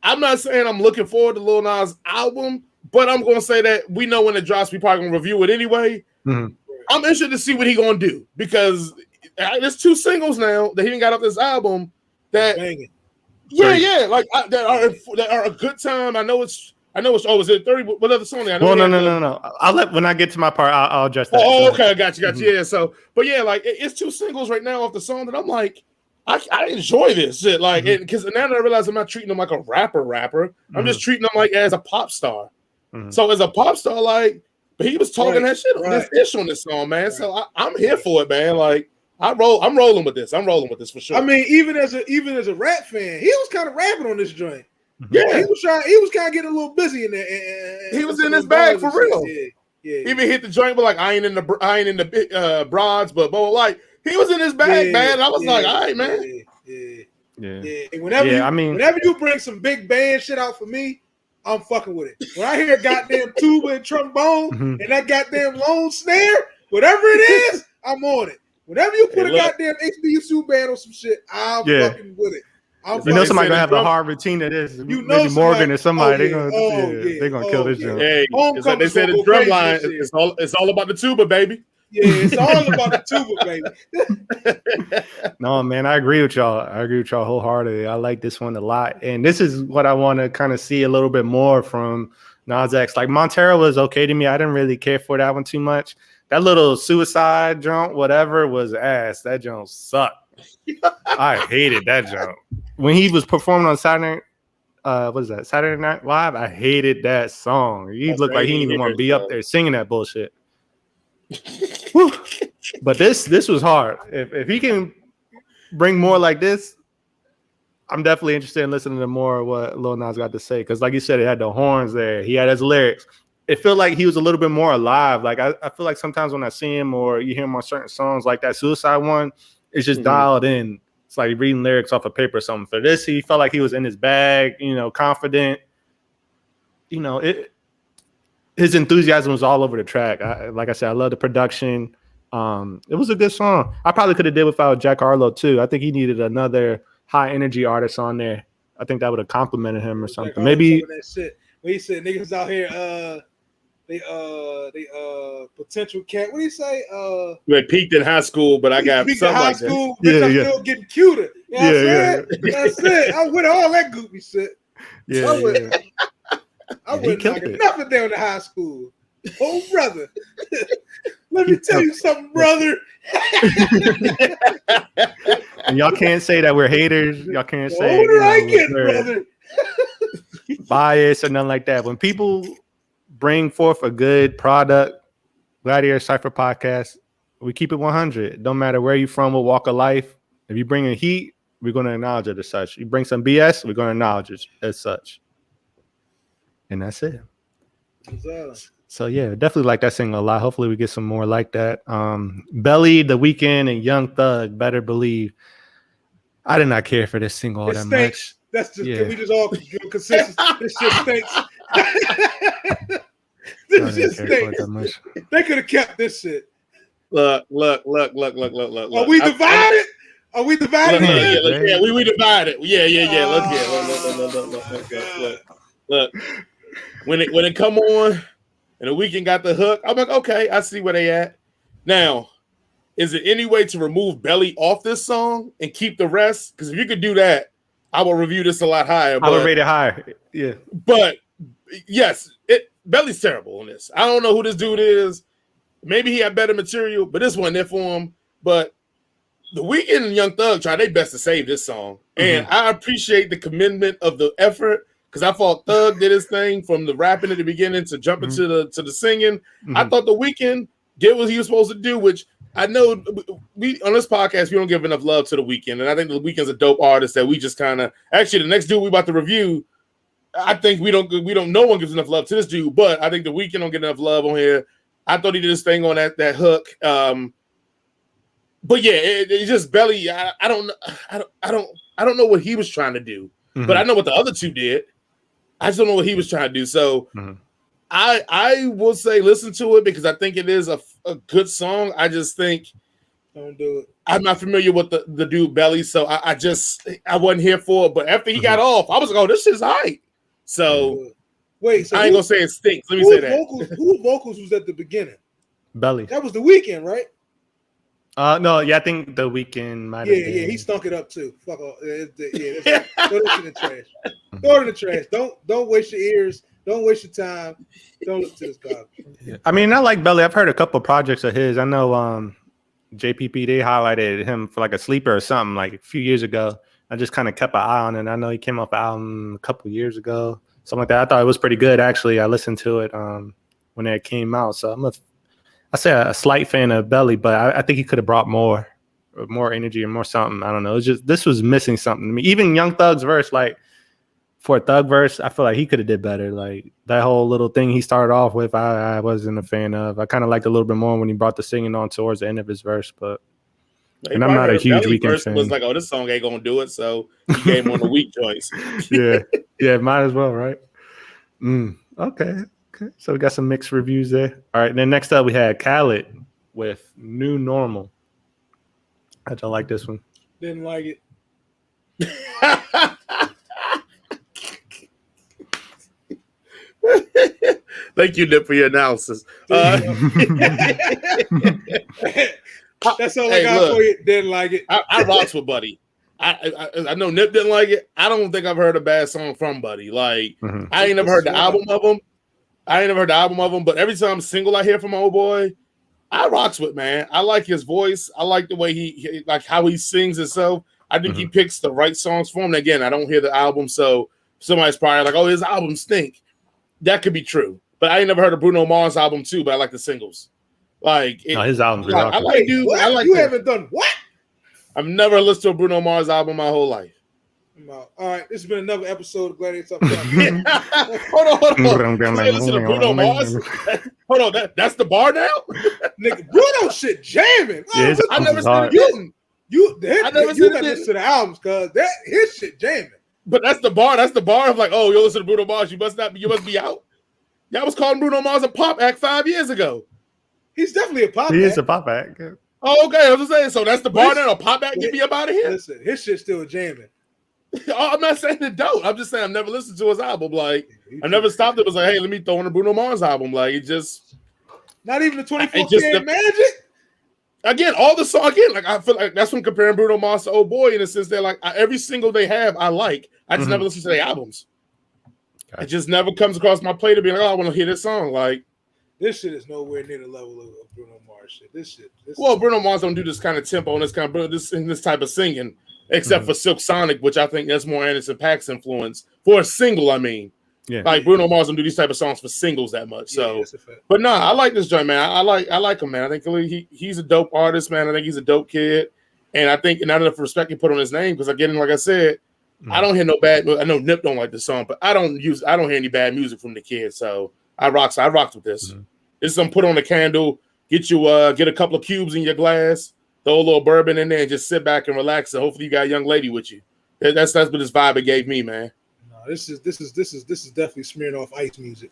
I'm not saying I'm looking forward to Lil Nas' album, but I'm gonna say that we know when it drops, we probably gonna review it anyway. Mhm. I'm interested to see what he gonna do because there's 2 singles now that he didn't got off this album that Banging. like that are a good time. I know it's is it 30? What other song? I know Well, no. I'll let when I get to my part. I'll address that. Oh, okay, I got you. Yeah, so but yeah, like it's 2 singles right now off the song that I'm like, I enjoy this shit. Like, because now that I realize I'm not treating him like a rapper. I'm just treating him like as a pop star. So as a pop star, like, but he was talking that shit on this ish on this song, man. So I'm here for it, man. Like I'm rolling with this. I'm rolling with this for sure. I mean, even as a rap fan, he was kind of rapping on this joint. Yeah, he was kind of getting a little busy in there. He was in his bag for real. Yeah. Even hit the joint, but like I ain't in the broads, but like he was in his bag, man. And I was like, all right, man. Yeah. And whenever you bring some big band shit out for me, I'm fucking with it. When I hear goddamn tuba and trombone and that goddamn lone snare, whatever it is, I'm on it. Whenever you put a goddamn HBU band on some shit, I'm fucking with it. Somebody gonna have a hard routine of this. Maybe Morgan or somebody. They're gonna kill this joint. Hey, they said the drum line. It's all about the tuba, baby. Yeah, it's all about the tuba, baby. No, man, I agree with y'all. Wholeheartedly. I like this one a lot, and this is what I want to kind of see a little bit more from Nas X. Like Montero was okay to me. I didn't really care for that one too much. That little suicide jump, whatever, was ass. That jump sucked. I hated that jump. When he was performing on Saturday Night Live, I hated that song. He looked like he didn't even want to be up there singing that bullshit. But this was hard. If he can bring more like this, I'm definitely interested in listening to more of what Lil Nas got to say. Because like you said, it had the horns there. He had his lyrics. It felt like he was a little bit more alive. Like I feel like sometimes when I see him or you hear him on certain songs, like that Suicide one, it's just dialed in. It's like reading lyrics off of paper or something. For this, he felt like he was in his bag, confident. His enthusiasm was all over the track. Like I said, I love the production. It was a good song. I probably could have did without Jack Harlow too. I think he needed another high energy artist on there. I think that would have complimented him or something. Maybe that shit. When he said niggas out here, they potential cat. What do you say? They peaked in high school, but I got something like that. I'm still getting cuter. You know what I'm saying? That's it. I went all that goopy shit. I wouldn't knock nothing down to high school. Oh, brother. Let me tell you something, brother. And y'all can't say that we're haters. Y'all can't say brother. Bias or nothing like that. When people bring forth a good product, Gladiator Cypher podcast, we keep it 100. Don't matter where you're from, what walk of life. If you bring in heat, we're going to acknowledge it as such. You bring some BS, we're going to acknowledge it as such. And that's it. So yeah, definitely like that single a lot. Hopefully we get some more like that. Belly, The Weeknd, and Young Thug, Better Believe. I did not care for this single all that much. That's just we just all give consensus. This shit stinks. This shit stinks. They could have kept this shit. Look. Are we divided? Are we divided? Yeah, we divided. Yeah. Look. When it come on and The Weeknd got the hook, I'm like, okay, I see where they at. Now, is there any way to remove Belly off this song and keep the rest? Because if you could do that, I will review this a lot higher. I would rate it higher. Yeah. But yes, Belly's terrible on this. I don't know who this dude is. Maybe he had better material, but this wasn't there for him. But The Weeknd and Young Thug tried their best to save this song. And I appreciate the commitment of the effort. Because I thought Thug did his thing from the rapping at the beginning to jumping to the singing. I thought The Weeknd did what he was supposed to do, which I know we on this podcast we don't give enough love to The Weeknd, and I think The Weeknd's a dope artist that we just kind of actually the next dude we about to review. I think we don't no one gives enough love to this dude, but I think The Weeknd don't get enough love on here. I thought he did his thing on that hook. But yeah, it's just Belly. I don't know what he was trying to do, but I know what the other two did. I just don't know what he was trying to do. So I will say listen to it because I think it is a good song. I just think don't do it. I'm not familiar with the dude Belly, so I wasn't here for it. But after he got off, I was like, oh, this shit's hype. So Wait, so I ain't gonna say it stinks. Let me whose say that. Whose vocals was at the beginning? Belly. That was The Weeknd, right? No, yeah, I think the weekend might have been. Yeah, he stunk it up too. Fuck off. Throw that shit in the trash. Throw it in the trash. Don't waste your ears. Don't waste your time. Don't listen to this garbage. I mean, I like Belly. I've heard a couple projects of his. I know JPP, they highlighted him for like a sleeper or something like a few years ago. I just kind of kept an eye on it. I know he came off an album a couple years ago, something like that. I thought it was pretty good, actually. I listened to it when it came out. So I say a slight fan of Belly, but I think he could have brought more energy or more something. I don't know. It's just this was missing something to me. Even Young Thug's verse, like for a Thug verse, I feel like he could have did better. Like that whole little thing he started off with, I wasn't a fan of. I kind of liked a little bit more when he brought the singing on towards the end of his verse, but and I'm not a huge Weeknd fan. Was like, oh, this song ain't gonna do it, so he gave him on the weak choice. yeah, might as well, right? Okay. So we got some mixed reviews there. All right, and then next up we had Khalid with New Normal. How'd y'all like this one? Didn't like it. Thank you, Nip, for your analysis. That's all I got for you. Didn't like it. I rocks with Buddy. I know Nip didn't like it. I don't think I've heard a bad song from Buddy. Like I ain't never heard the album of him. But every time single I hear from my old boy, I rocks with, man. I like his voice. I like the way he like how he sings himself. I think he picks the right songs for him. And again, I don't hear the album, so somebody's probably like, "Oh, his album stink." That could be true, but I ain't never heard of Bruno Mars album too. But I like the singles. Like his album's like, I like dude. I like. You haven't done what? I've never listened to a Bruno Mars album my whole life. No. All right, this has been another episode of Gladiator. Hold on. Listen to Bruno Mars. Hold on, that's the bar now, nigga. Bruno shit jamming. Yeah, I never said it didn't. You gotta listen to the albums, cause his shit jamming. But that's the bar. That's the bar of like, oh, you listen to Bruno Mars. You must be out. Y'all was calling Bruno Mars a pop act 5 years ago. He's definitely a pop act. He is a pop act. Oh, okay. I was just saying. So that's the bar now. A pop act. Get me up out of here. Listen, his shit's still jamming. I'm not saying it don't. I'm just saying I've never listened to his album. Like I never stopped. It was like, hey, let me throw in a Bruno Mars album. Like it just not even the 24K Magic. Again, all the song again. Like I feel like that's when comparing Bruno Mars to Old Boy in a sense. They're like every single they have, I like. I just never listen to their albums. Gotcha. It just never comes across my plate to be like, oh, I want to hear this song. Like this shit is nowhere near the level of Bruno Mars shit. This shit. Bruno Mars don't do this kind of tempo and this kind of this type of singing. Except for Silk Sonic, which I think that's more Anderson .Paak's influence for a single. I mean, like Bruno Mars don't do these type of songs for singles that much. So, but no, I like this joint, man. I like him, man. I think he's a dope artist, man. I think he's a dope kid, and I think not enough respect he put on his name because again, like I said, I don't hear no bad. I know Nip don't like the song, but I don't hear any bad music from the kid. So I rocked with this. This is some put on a candle, get a couple of cubes in your glass. Throw a little bourbon in there and just sit back and relax. And hopefully you got a young lady with you. That's what this vibe it gave me, man. No, this is definitely smearing off ice music.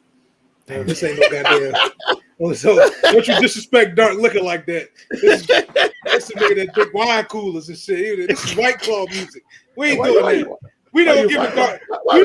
Damn, this ain't no goddamn. So don't you disrespect dark liquor like that? This is a nigga that drink wine coolers and shit. This is White Claw music. We ain't doing that. We don't give it dark. We're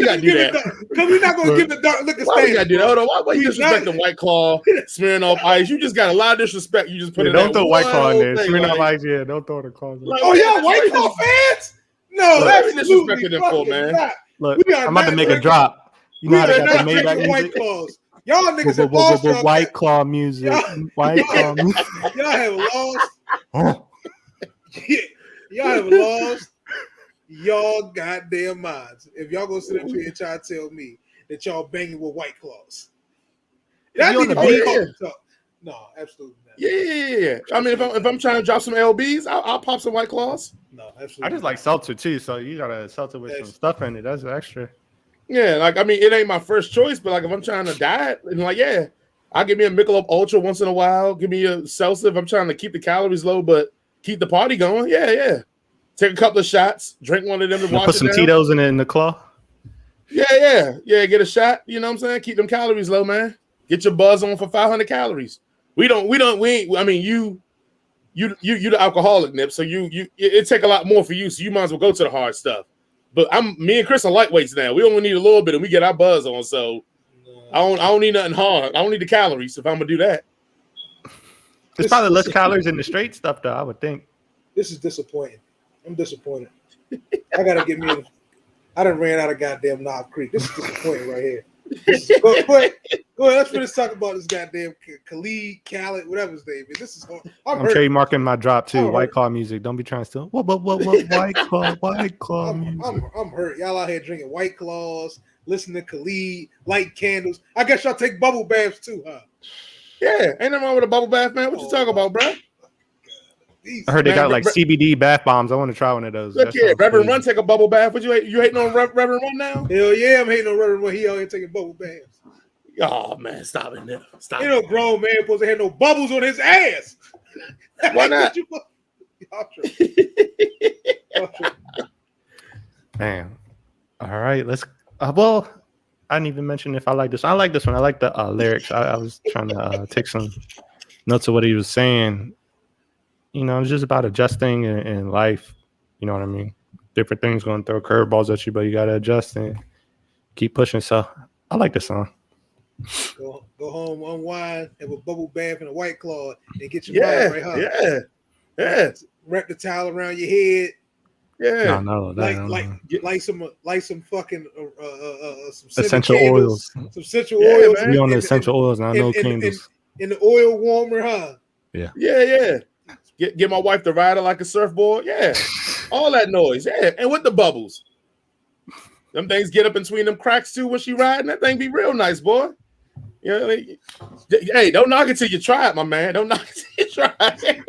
not gonna give the dark liquor stand. Why you gotta do that? Hold on. Why you disrespect the White Claw, smearing off ice? You just got a lot of disrespect. You just put it. Don't throw White Claw in there. Smearing off ice. Yeah, don't throw the claws. Oh yeah, White Claw fans? No, that's disrespecting them for, man. Look, I'm about to make a drop. You know how they got the Maybach music? White Claws. Y'all niggas have lost. White Claw music. White Claw music. Y'all have lost. Y'all have lost. Y'all goddamn minds. If y'all gonna sit up here and try to tell me that y'all banging with White Claws, that need to be talk. No, absolutely not. Yeah. I mean, if I'm trying to drop some LBs, I'll pop some White Claws. No, absolutely. I just like seltzer too, so you got a seltzer with some stuff in it. That's extra. Yeah, like I mean, it ain't my first choice, but like if I'm trying to diet, and like I'll give me a Michelob Ultra once in a while. Give me a seltzer if I'm trying to keep the calories low, but keep the party going. Yeah. Take a couple of shots, drink one of them to wash it down. Put some Tito's in the claw. Yeah. Get a shot. You know what I'm saying? Keep them calories low, man. Get your buzz on for 500 calories. We ain't. I mean, you the alcoholic, Nip. So it take a lot more for you. So you might as well go to the hard stuff. But me and Chris are lightweights now. We only need a little bit, and we get our buzz on. So I don't need nothing hard. I don't need the calories if I'm gonna do that. There's probably less calories in the straight stuff, though. I would think. This is disappointing. I'm disappointed. I gotta get me. I done ran out of goddamn Knob Creek. This is disappointing right here. Go ahead. Let's finish talking about this goddamn Khalid, whatever his name is. This is hard. I'm trademarking my drop too. White Claw music. Don't be trying to steal. What? White Claw music. I'm hurt. Y'all out here drinking White Claws, listening to Khalid, light candles. I guess y'all take bubble baths too, huh? Yeah, ain't nothing wrong with a bubble bath, man. What you talking about, bro? I heard they got like CBD bath bombs. I want to try one of those. Look here, Reverend Run take a bubble bath. What you hating on Reverend Run now? Hell yeah, I'm hating on Reverend Run. He out here taking bubble baths. Oh man, stop it now. Stop. Ain't no grown man supposed to have no bubbles on his ass. Why not? Damn. All right, let's. Well, I didn't even mention if I like this. I like this one. I like the lyrics. I was trying to take some notes of what he was saying. You know, it's just about adjusting in life. You know what I mean? Different things going to throw curveballs at you, but you got to adjust and keep pushing. So I like this song. Go home, unwind, have a bubble bath and a White Claw, and get your mind right, huh? Yeah. Wrap the towel around your head. Yeah. No, like some fucking some essential candles, oils. Some essential oils. Man. We on the essential oils now. No candles. In the oil warmer, huh? Yeah. Get my wife to ride her like a surfboard. Yeah. All that noise. Yeah. And with the bubbles. Them things get up in between them cracks too when she riding. That thing be real nice, boy. You know, hey, don't knock it till you try it, my man. Don't knock it till you try it.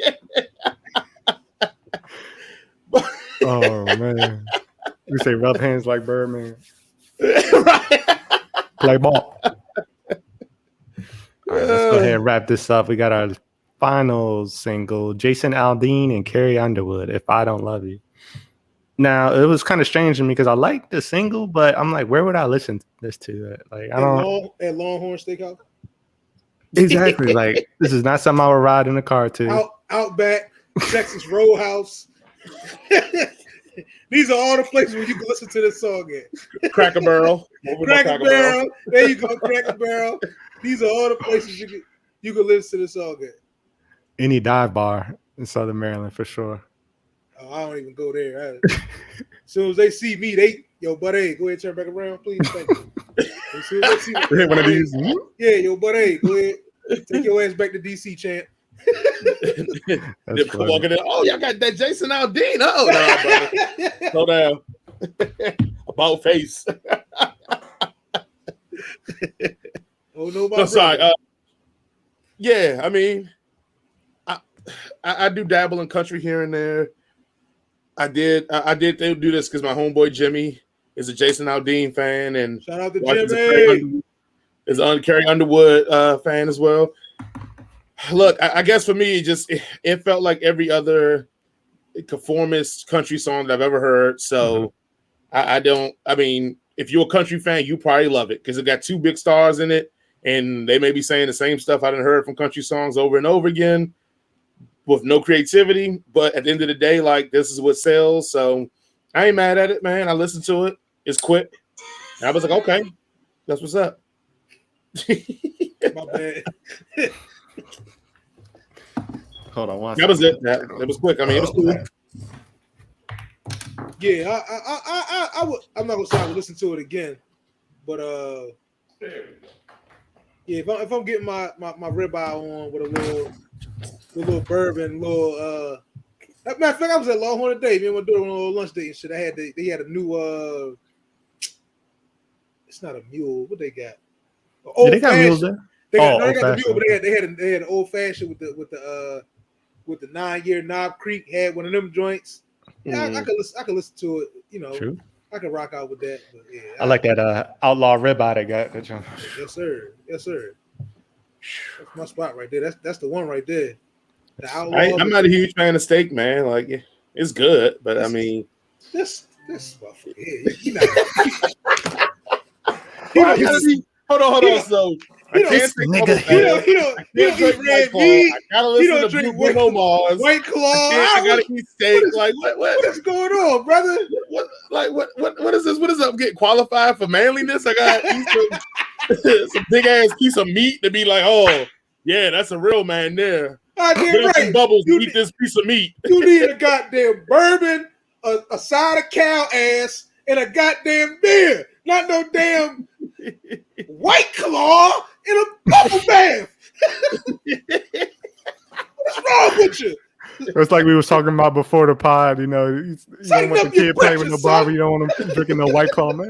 Oh man. You say rub hands like Birdman. Right. Play ball. All right, let's go ahead and wrap this up. We got our final single, Jason Aldean and Carrie Underwood, If I Don't Love You. Now, it was kind of strange to me because I like the single, but I'm like, where would I listen this to? Like, I don't. At Longhorn Steakhouse? Exactly. Like, this is not something I would ride in the car to. Outback, Texas Roadhouse. These are all the places where you can listen to this song at. Cracker Barrel. Cracker Barrel. There you go, Cracker Barrel. These are all the places you can listen to this song at. Any dive bar in Southern Maryland for sure. Oh, I don't even go there. As soon as they see me, yo, buddy, go ahead and turn back around, please. Thank you. As soon as they see me, one of these. Yeah, yo, buddy, go ahead. Take your ass back to DC, champ. Walking in, oh, y'all got that Jason Aldean. Oh, no, brother. Slow down. About face. Oh, no, no, sorry. Yeah, I mean, I do dabble in country here and there. I did do this because my homeboy Jimmy is a Jason Aldean fan, and shout out to Jimmy. Is a Carrie Underwood fan as well. Look, I guess for me, it felt like every other conformist country song that I've ever heard. So I mean, if you're a country fan, you probably love it because it got two big stars in it, and they may be saying the same stuff I done heard from country songs over and over again with no creativity. But at the end of the day, like, this is what sells. So I ain't mad at it, man. I listened to it. It's quick. And I was like, okay, that's what's up. My bad. Hold on one second. That was it. That was quick. I mean, it was cool. Yeah, I'm not gonna say I would listen to it again, but yeah, if I'm getting my ribeye on with a little bourbon, matter of fact, I was at Longhorn today. Me and my daughter went on a little lunch date and shit. They had a new it's not a mule. What they got? They got mules there. They got the mule, but they had an old fashioned with the 9-year Knob Creek. Had one of them joints. Yeah, I could listen to it. You know, true. I could rock out with that. But yeah, I like that outlaw ribeye they got. That joint. Yes, sir. Yes, sir. That's my spot right there. That's the one right there. The outlaw. I'm not a huge fan of steak, man. Like, it's good, but I mean, this motherfucker. Yeah, Hold on. So I can't drink Red meat. I gotta listen to Bruno Mars. White Claw. I gotta eat steak. Like, what is going on, brother? What is this? What is up? Getting qualified for manliness? I got some big ass piece of meat to be like, oh yeah, that's a real man there. Goddamn right. Some bubbles to eat this piece of meat. You need a goddamn bourbon, a side of cow ass, and a goddamn beer. Not no damn White Claw in a bubble bath. What's wrong with you? It's like we was talking about before the pod. You know, you don't want the kid playing with no barber. You don't want him drinking no White Claw, man.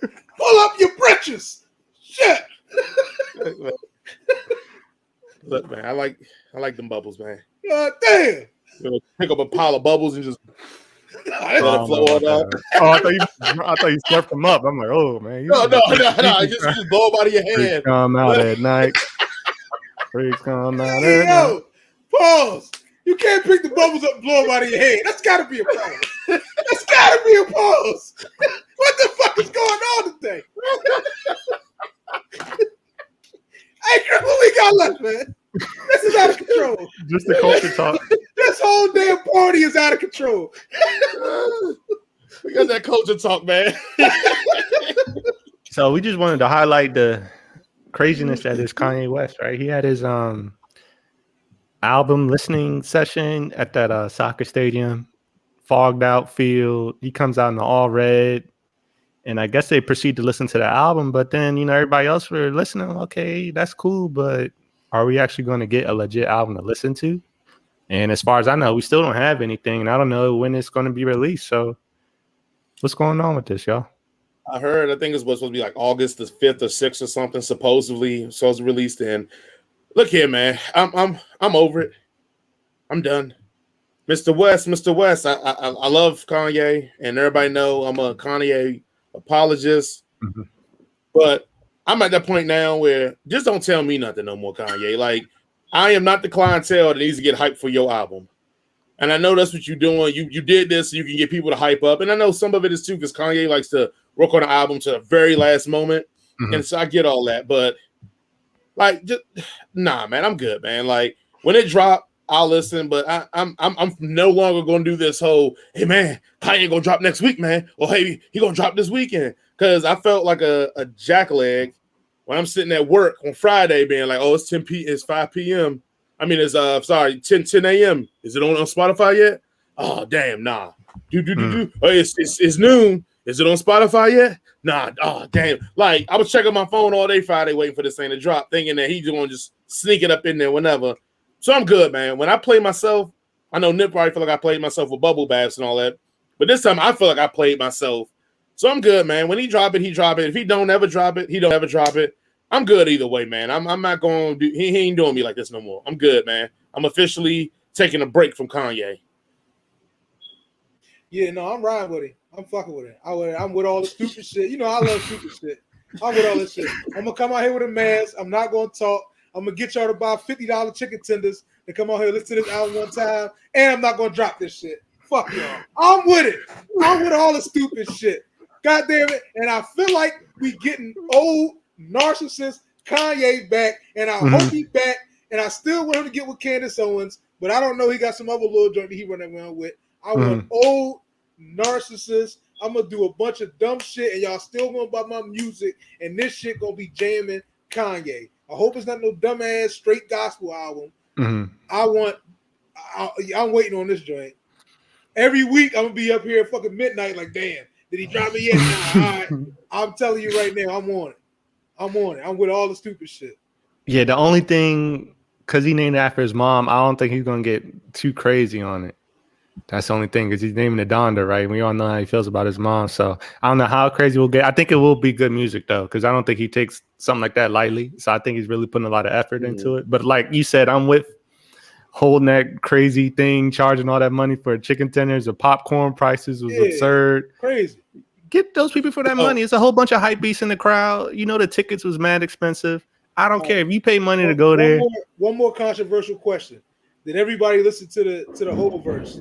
Pull up your britches. Shit. Look, man, I like them bubbles, man. God damn. Pick up a pile of bubbles and just let it flow on up. Oh, I thought you swept them up. I'm like, oh man. No. Just blow them out of your hand. Come out at night. Freaks come out Hey, at night. yo, pause. You can't pick the bubbles up and blow them out of your head. That's got to be a pause. That's got to be a pause. What the fuck is going on today? Hey, girl, what we got left, man? This is out of control. Just the culture talk. This whole damn party is out of control. We got that culture talk, man. So we just wanted to highlight the craziness that is Kanye West, right? He had his album listening session at that soccer stadium, fogged out field. He comes out in the all red. And I guess they proceed to listen to the album, but then, everybody else were listening. Okay, that's cool, but are we actually going to get a legit album to listen to? And as far as I know, we still don't have anything, and I don't know when it's going to be released. So what's going on with this, y'all? I heard, I think it's supposed to be like August the 5th or 6th or something, supposedly released. And look here, man, I'm over it. I'm done. Mr. West, I love Kanye, and everybody know I'm a Kanye apologist, but I'm at that point now where just don't tell me nothing no more, Kanye. Like, I am not the clientele that needs to get hyped for your album, and I know that's what you're doing. You did this so you can get people to hype up, and I know some of it is too because Kanye likes to work on an album to the very last moment, and so I get all that. But like, just nah, man, I'm good, man. Like when it dropped, I'll listen, but I'm no longer gonna do this whole, hey man, Kanye gonna drop next week, man, or hey, he gonna drop this weekend. Cause I felt like a jackleg when I'm sitting at work on Friday being like, oh, it's 5 p.m. I mean, it's 10 a.m. Is it on Spotify yet? Oh damn, nah. Oh, it's noon. Is it on Spotify yet? Nah, oh damn. Like I was checking my phone all day Friday waiting for this thing to drop, thinking that he's gonna just sneak it up in there whenever. So I'm good, man. When I play myself, I know Nip probably feel like I played myself with bubble baths and all that. But this time I feel like I played myself. So I'm good, man. When he drop it, he drop it. If he don't ever drop it, he don't ever drop it. I'm good either way, man. I'm not going to do he ain't doing me like this no more. I'm good, man. I'm officially taking a break from Kanye. Yeah, no, I'm riding with him. I'm fucking with him. I'm with all the stupid shit. I love stupid shit. I'm with all this shit. I'm going to come out here with a mask. I'm not going to talk. I'm going to get y'all to buy $50 chicken tenders and come out here and listen to this album one time. And I'm not going to drop this shit. Fuck y'all. I'm with it. I'm with all the stupid shit. God damn it. And I feel like we getting old narcissist Kanye back. And I hope he back. And I still want him to get with Candace Owens. But I don't know. He got some other little joint that he running around with. I want old narcissist. I'm going to do a bunch of dumb shit. And y'all still going to buy my music. And this shit going to be jamming Kanye. I hope it's not no dumbass straight gospel album. I'm waiting on this joint. Every week I'm gonna be up here at fucking midnight. Like, damn, did he drop it yet? Nah, all right. I'm telling you right now, I'm on it. I'm with all the stupid shit. Yeah, the only thing, because he named it after his mom, I don't think he's gonna get too crazy on it. That's the only thing, because he's naming it Donda, right? We all know how he feels about his mom. So I don't know how crazy we'll get. I think it will be good music, though, because I don't think he takes something like that lightly. So I think he's really putting a lot of effort into it. But like you said, I'm with holding that crazy thing, charging all that money for chicken tenders. The popcorn prices was absurd. Crazy. Get those people for that money. It's a whole bunch of hype beasts in the crowd. The tickets was mad expensive. I don't care if you pay money to go there. One more controversial question. Did everybody listen to the whole verse?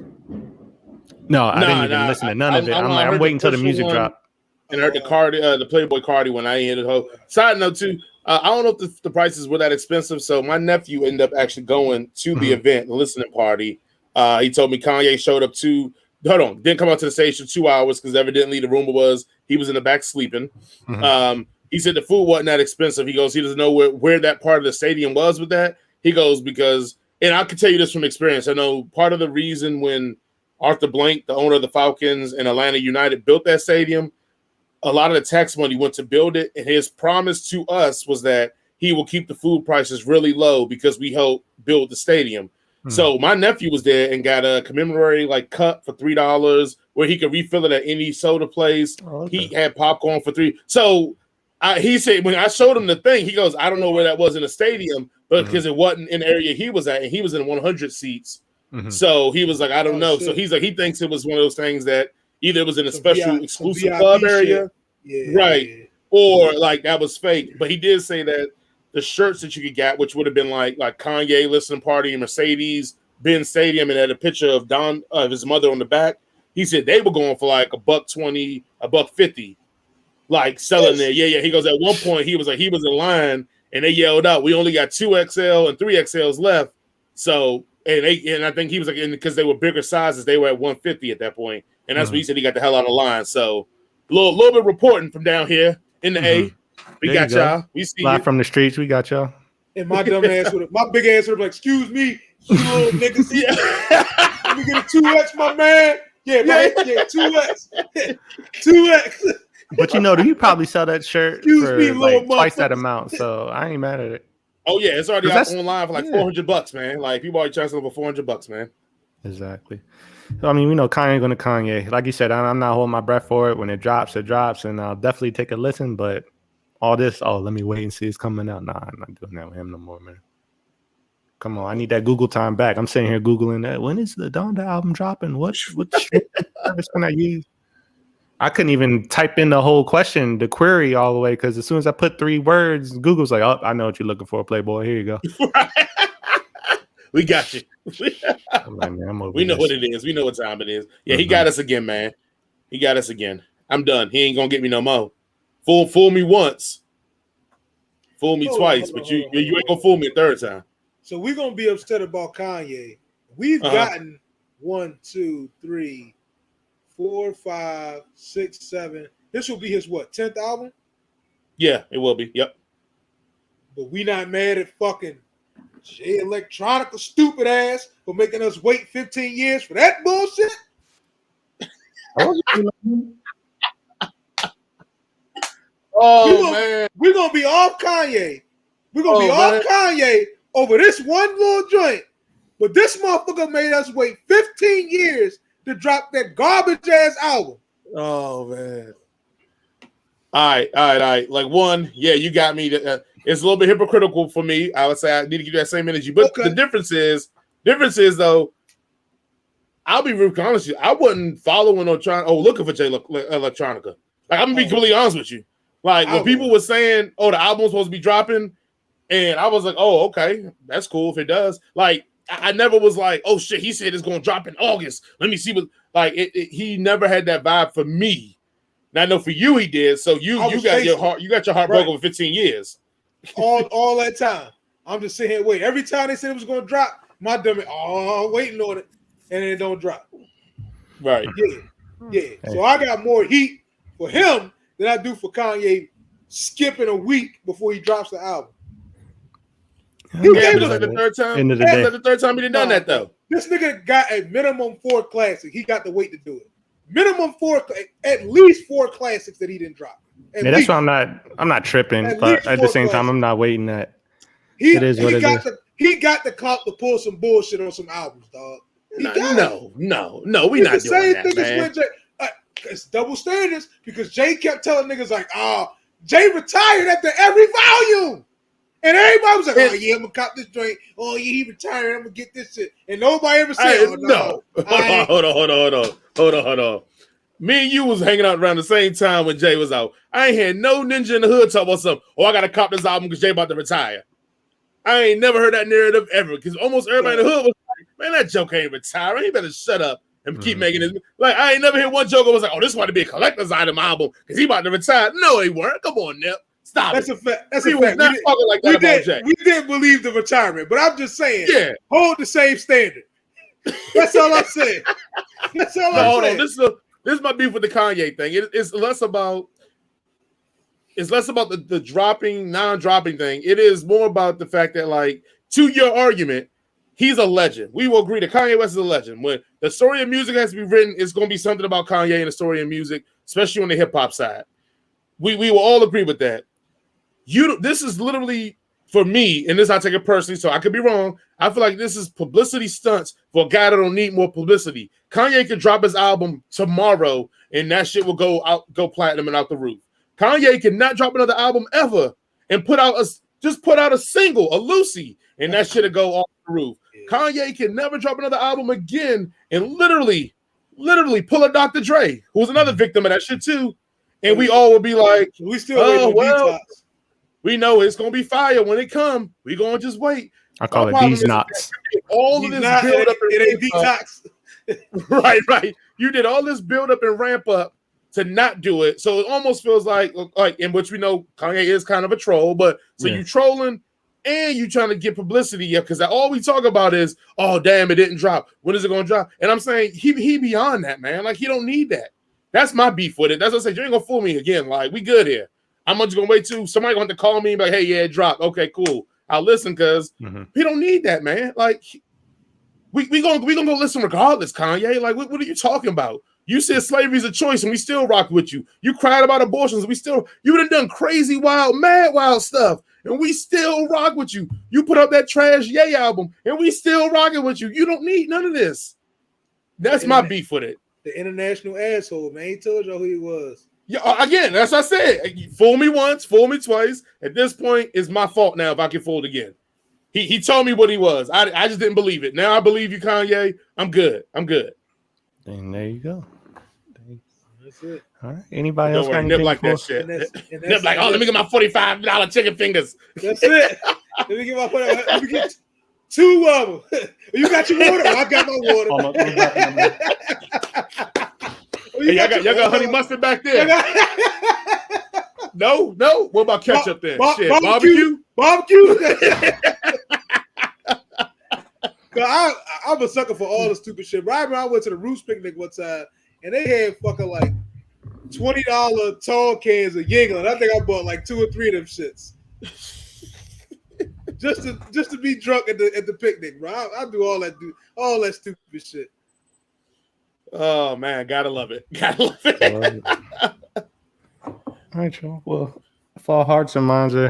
No, I didn't even listen to none of it. I'm waiting until the music drop. And I heard the Playboy Cardi when I ain't hit the whole. Side note too, I don't know if the prices were that expensive. So my nephew ended up actually going to the event, the listening party. He told me Kanye showed up didn't come out to the stage for 2 hours because evidently the rumor was he was in the back sleeping. he said the food wasn't that expensive. He goes, he doesn't know where that part of the stadium was with that. He goes, because, and I can tell you this from experience. I know part of the reason when Arthur Blank, the owner of the Falcons and Atlanta United, built that stadium, a lot of the tax money went to build it. And his promise to us was that he will keep the food prices really low because we helped build the stadium. So my nephew was there and got a commemorative like cup for $3 where he could refill it at any soda place. Oh, okay. He had popcorn for $3. So he said when I showed him the thing, he goes, I don't know where that was in the stadium, but because it wasn't in the area he was at, and he was in 100 seats. So he was like, I don't know. Shit. So he's like, he thinks it was one of those things that either it was in a Some special exclusive club area, right, or like that was fake. But he did say that the shirts that you could get, which would have been like Kanye listening party in Mercedes-Benz Stadium, and had a picture of his mother on the back. He said they were going for like $120, $150, like selling there. Yeah. He goes, at one point he was in line and they yelled out, "We only got 2XL and 3XLs left." So and I think he was like, because they were bigger sizes, they were at 150 at that point, and that's what he said. He got the hell out of line. So a little bit reporting from down here in the A. We got y'all. We see live you from the streets. We got y'all. And my dumb ass my big ass would have like, "Excuse me, you little niggas. Let me get a 2X, my man." Yeah, 2X. 2X. But you probably sell that shirt Excuse for me, like little twice that motherfucker. amount. So I ain't mad at it. Oh yeah, it's already out online for like $400, man. Like people already charging for $400, man. Exactly. So I mean, we know Kanye going to Kanye. Like you said, I'm not holding my breath for it. When it drops, and I'll definitely take a listen. But all this, let me wait and see it's coming out. Nah, I'm not doing that with him no more, man. Come on, I need that Google time back. I'm sitting here Googling that. When is the Donda album dropping? What service can I use? I couldn't even type in the whole question, the query all the way, because as soon as I put 3 words, Google's like, "Oh, I know what you're looking for, Playboy. Here you go." We got you. I'm like, man, I'm over we know this. what it is. We know what time it is. Yeah, he got us again, man. He got us again. I'm done. He ain't gonna get me no more. Fool me once, fool me twice, but you ain't gonna fool me a third time. So we're gonna be upset about Kanye. We've gotten 1, 2, 3, 4, 5, 6, 7. This will be his 10th album? Yeah, it will be. Yep. But we not mad at fucking Jay Electronica stupid ass for making us wait 15 years for that bullshit. Man, we're gonna be off Kanye. We're gonna be off Kanye over this one little joint. But this motherfucker made us wait 15 years to drop that garbage ass album. Oh man. All right. Like one, yeah, you got me. It's a little bit hypocritical for me. I would say I need to give you that same energy. But the difference is though, I'll be real honest with you. I wasn't following or looking for Jay Electronica. Like I'm gonna be completely honest with you. Like when people were saying, "Oh, the album's supposed to be dropping," and I was like, "Oh, okay, that's cool if it does." Like I never was like, "Oh shit," he said it's gonna drop in August. Let me see what. Like he never had that vibe for me. Now I know for you he did. So you got your heart broken for 15 years. all that time. I'm just sitting here waiting. Every time they said it was gonna drop, my dummy waiting on it, and it don't drop. Right. Yeah. So I got more heat for him than I do for Kanye skipping a week before he drops the album. But it's like the third time. End of the day. Like the third time he done done that though. This nigga got a minimum 4 classics. He got to wait to do it. Minimum 4, at least 4 classics that he didn't drop. That's why I'm not tripping, but at the same time, I'm not waiting that. It is what it is. He got the clout to pull some bullshit on some albums, dog. No, we not doing that, man. It's double standards because Jay kept telling niggas like, Jay retired after every volume. And everybody was like, "Oh yeah, I'm gonna cop this joint. Oh yeah, he retired. I'm gonna get this shit." And nobody ever said, "No." Hold on. Me and you was hanging out around the same time when Jay was out. I ain't had no ninja in the hood talk about something. "Oh, I gotta cop this album because Jay about to retire." I ain't never heard that narrative ever because almost everybody in the hood was like, "Man, that joke ain't retiring. He better shut up and keep making this." Like I ain't never heard one joker was like, "Oh, this about to be a collector's item album because he about to retire." No, he weren't. Come on, Nip. Stop. That's a fact. That's a fact. Not talking like that about Jay. We didn't believe the retirement, but I'm just saying, hold the same standard. That's all I'm saying. That's all I'm saying. Hold on. This is my beef with the Kanye thing. It's less about it's less about the dropping, non-dropping thing. It is more about the fact that, like, to your argument, he's a legend. We will agree that Kanye West is a legend. When the story of music has to be written, it's going to be something about Kanye and the story of music, especially on the hip hop side. We will all agree with that. This is literally, for me, and this I take it personally, so I could be wrong. I feel like this is publicity stunts for a guy that don't need more publicity. Kanye could drop his album tomorrow, and that shit will go platinum and out the roof. Kanye cannot drop another album ever and put out a single, a Lucy, and that shit'll go off the roof. Kanye can never drop another album again and literally pull a Dr. Dre, who was another victim of that shit too. And we all would be like, we still waiting on detox. We know it's gonna be fire when it come. We gonna just wait. I call it these knots. All of this build up it ain't detox. Right. You did all this build up and ramp up to not do it. So it almost feels like in which we know Kanye is kind of a troll, but so you trolling and you trying to get publicity because all we talk about is, oh damn, it didn't drop. When is it gonna drop? And I'm saying he beyond that, man. Like he don't need that. That's my beef with it. That's what I say. You ain't gonna fool me again. Like we good here. I'm just gonna wait till somebody going to call me and be like, hey, yeah, it dropped. Okay, cool. I'll listen because he don't need that, man. Like we gonna go listen regardless, Kanye. Like what are you talking about? You said slavery is a choice, and we still rock with you. You cried about abortions, you done crazy, wild, mad, wild stuff, and we still rock with you. You put up that trash Ye album, and we still rocking with you. You don't need none of this. That's my beef with it. The international asshole, man. He told y'all who he was. Yeah, again, that's what I said. Fool me once, fool me twice. At this point, it's my fault now if I get fooled again. He told me what he was. I just didn't believe it. Now I believe you, Kanye. I'm good. And there you go. That's it. All right. Anybody else got Nip like that shit? Nip like, let me get my $45 chicken fingers. That's it. Let me get let me get two of them. You got your water? I got my water. Hey, y'all got honey mustard back there? No. What about ketchup then? Shit, barbecue. I'm a sucker for all the stupid shit. Right when I went to the Roots picnic one time, and they had fucking like $20 tall cans of Yingling. I think I bought like 2 or 3 of them shits. just to be drunk at the picnic, bro. I do all that stupid shit. Oh man, gotta love it. All right, y'all. Well, if all hearts and minds are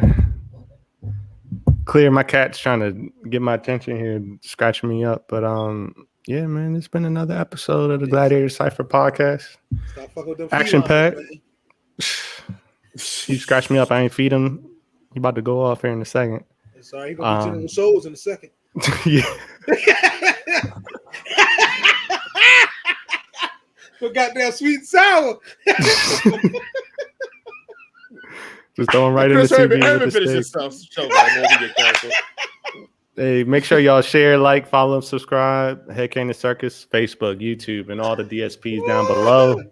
clear, my cat's trying to get my attention here, scratching me up. But yeah, man, it's been another episode of the Gladiator Cypher podcast. Stop fucking with them action packed. He scratched me up. I ain't feed him. He about to go off here in a second. Sorry, he gonna be general souls in a second. Yeah. So goddamn sweet and sour. Just throwing right in the TV. Hey, make sure y'all share, like, follow, subscribe. Head Cannon Circus, Facebook, YouTube, and all the DSPs down below.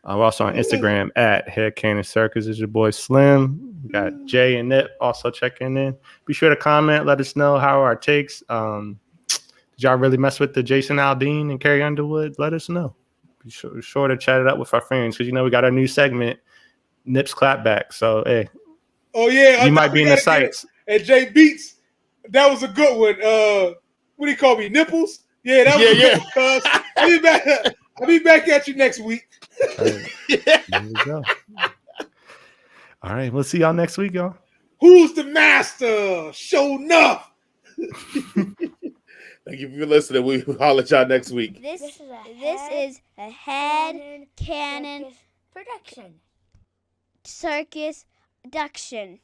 We're also on Instagram at Head Cannon Circus. Is your boy Slim. We got Jay and Nip also checking in. Be sure to comment. Let us know how our takes. Did y'all really mess with the Jason Aldean and Carrie Underwood? Let us know. Be sure to chat it up with our friends because we got our new segment, Nip's Clapback. So hey, you might be in the sights. And Jay Beats, that was a good one. What do you call me, Nipples? Yeah, that was a good one. I'll be back at you next week. There we go. All right, we'll see y'all next week, y'all. Who's the master? Show enough. Thank you for listening. We'll holler at y'all next week. This is a Head Cannon production. Circus production.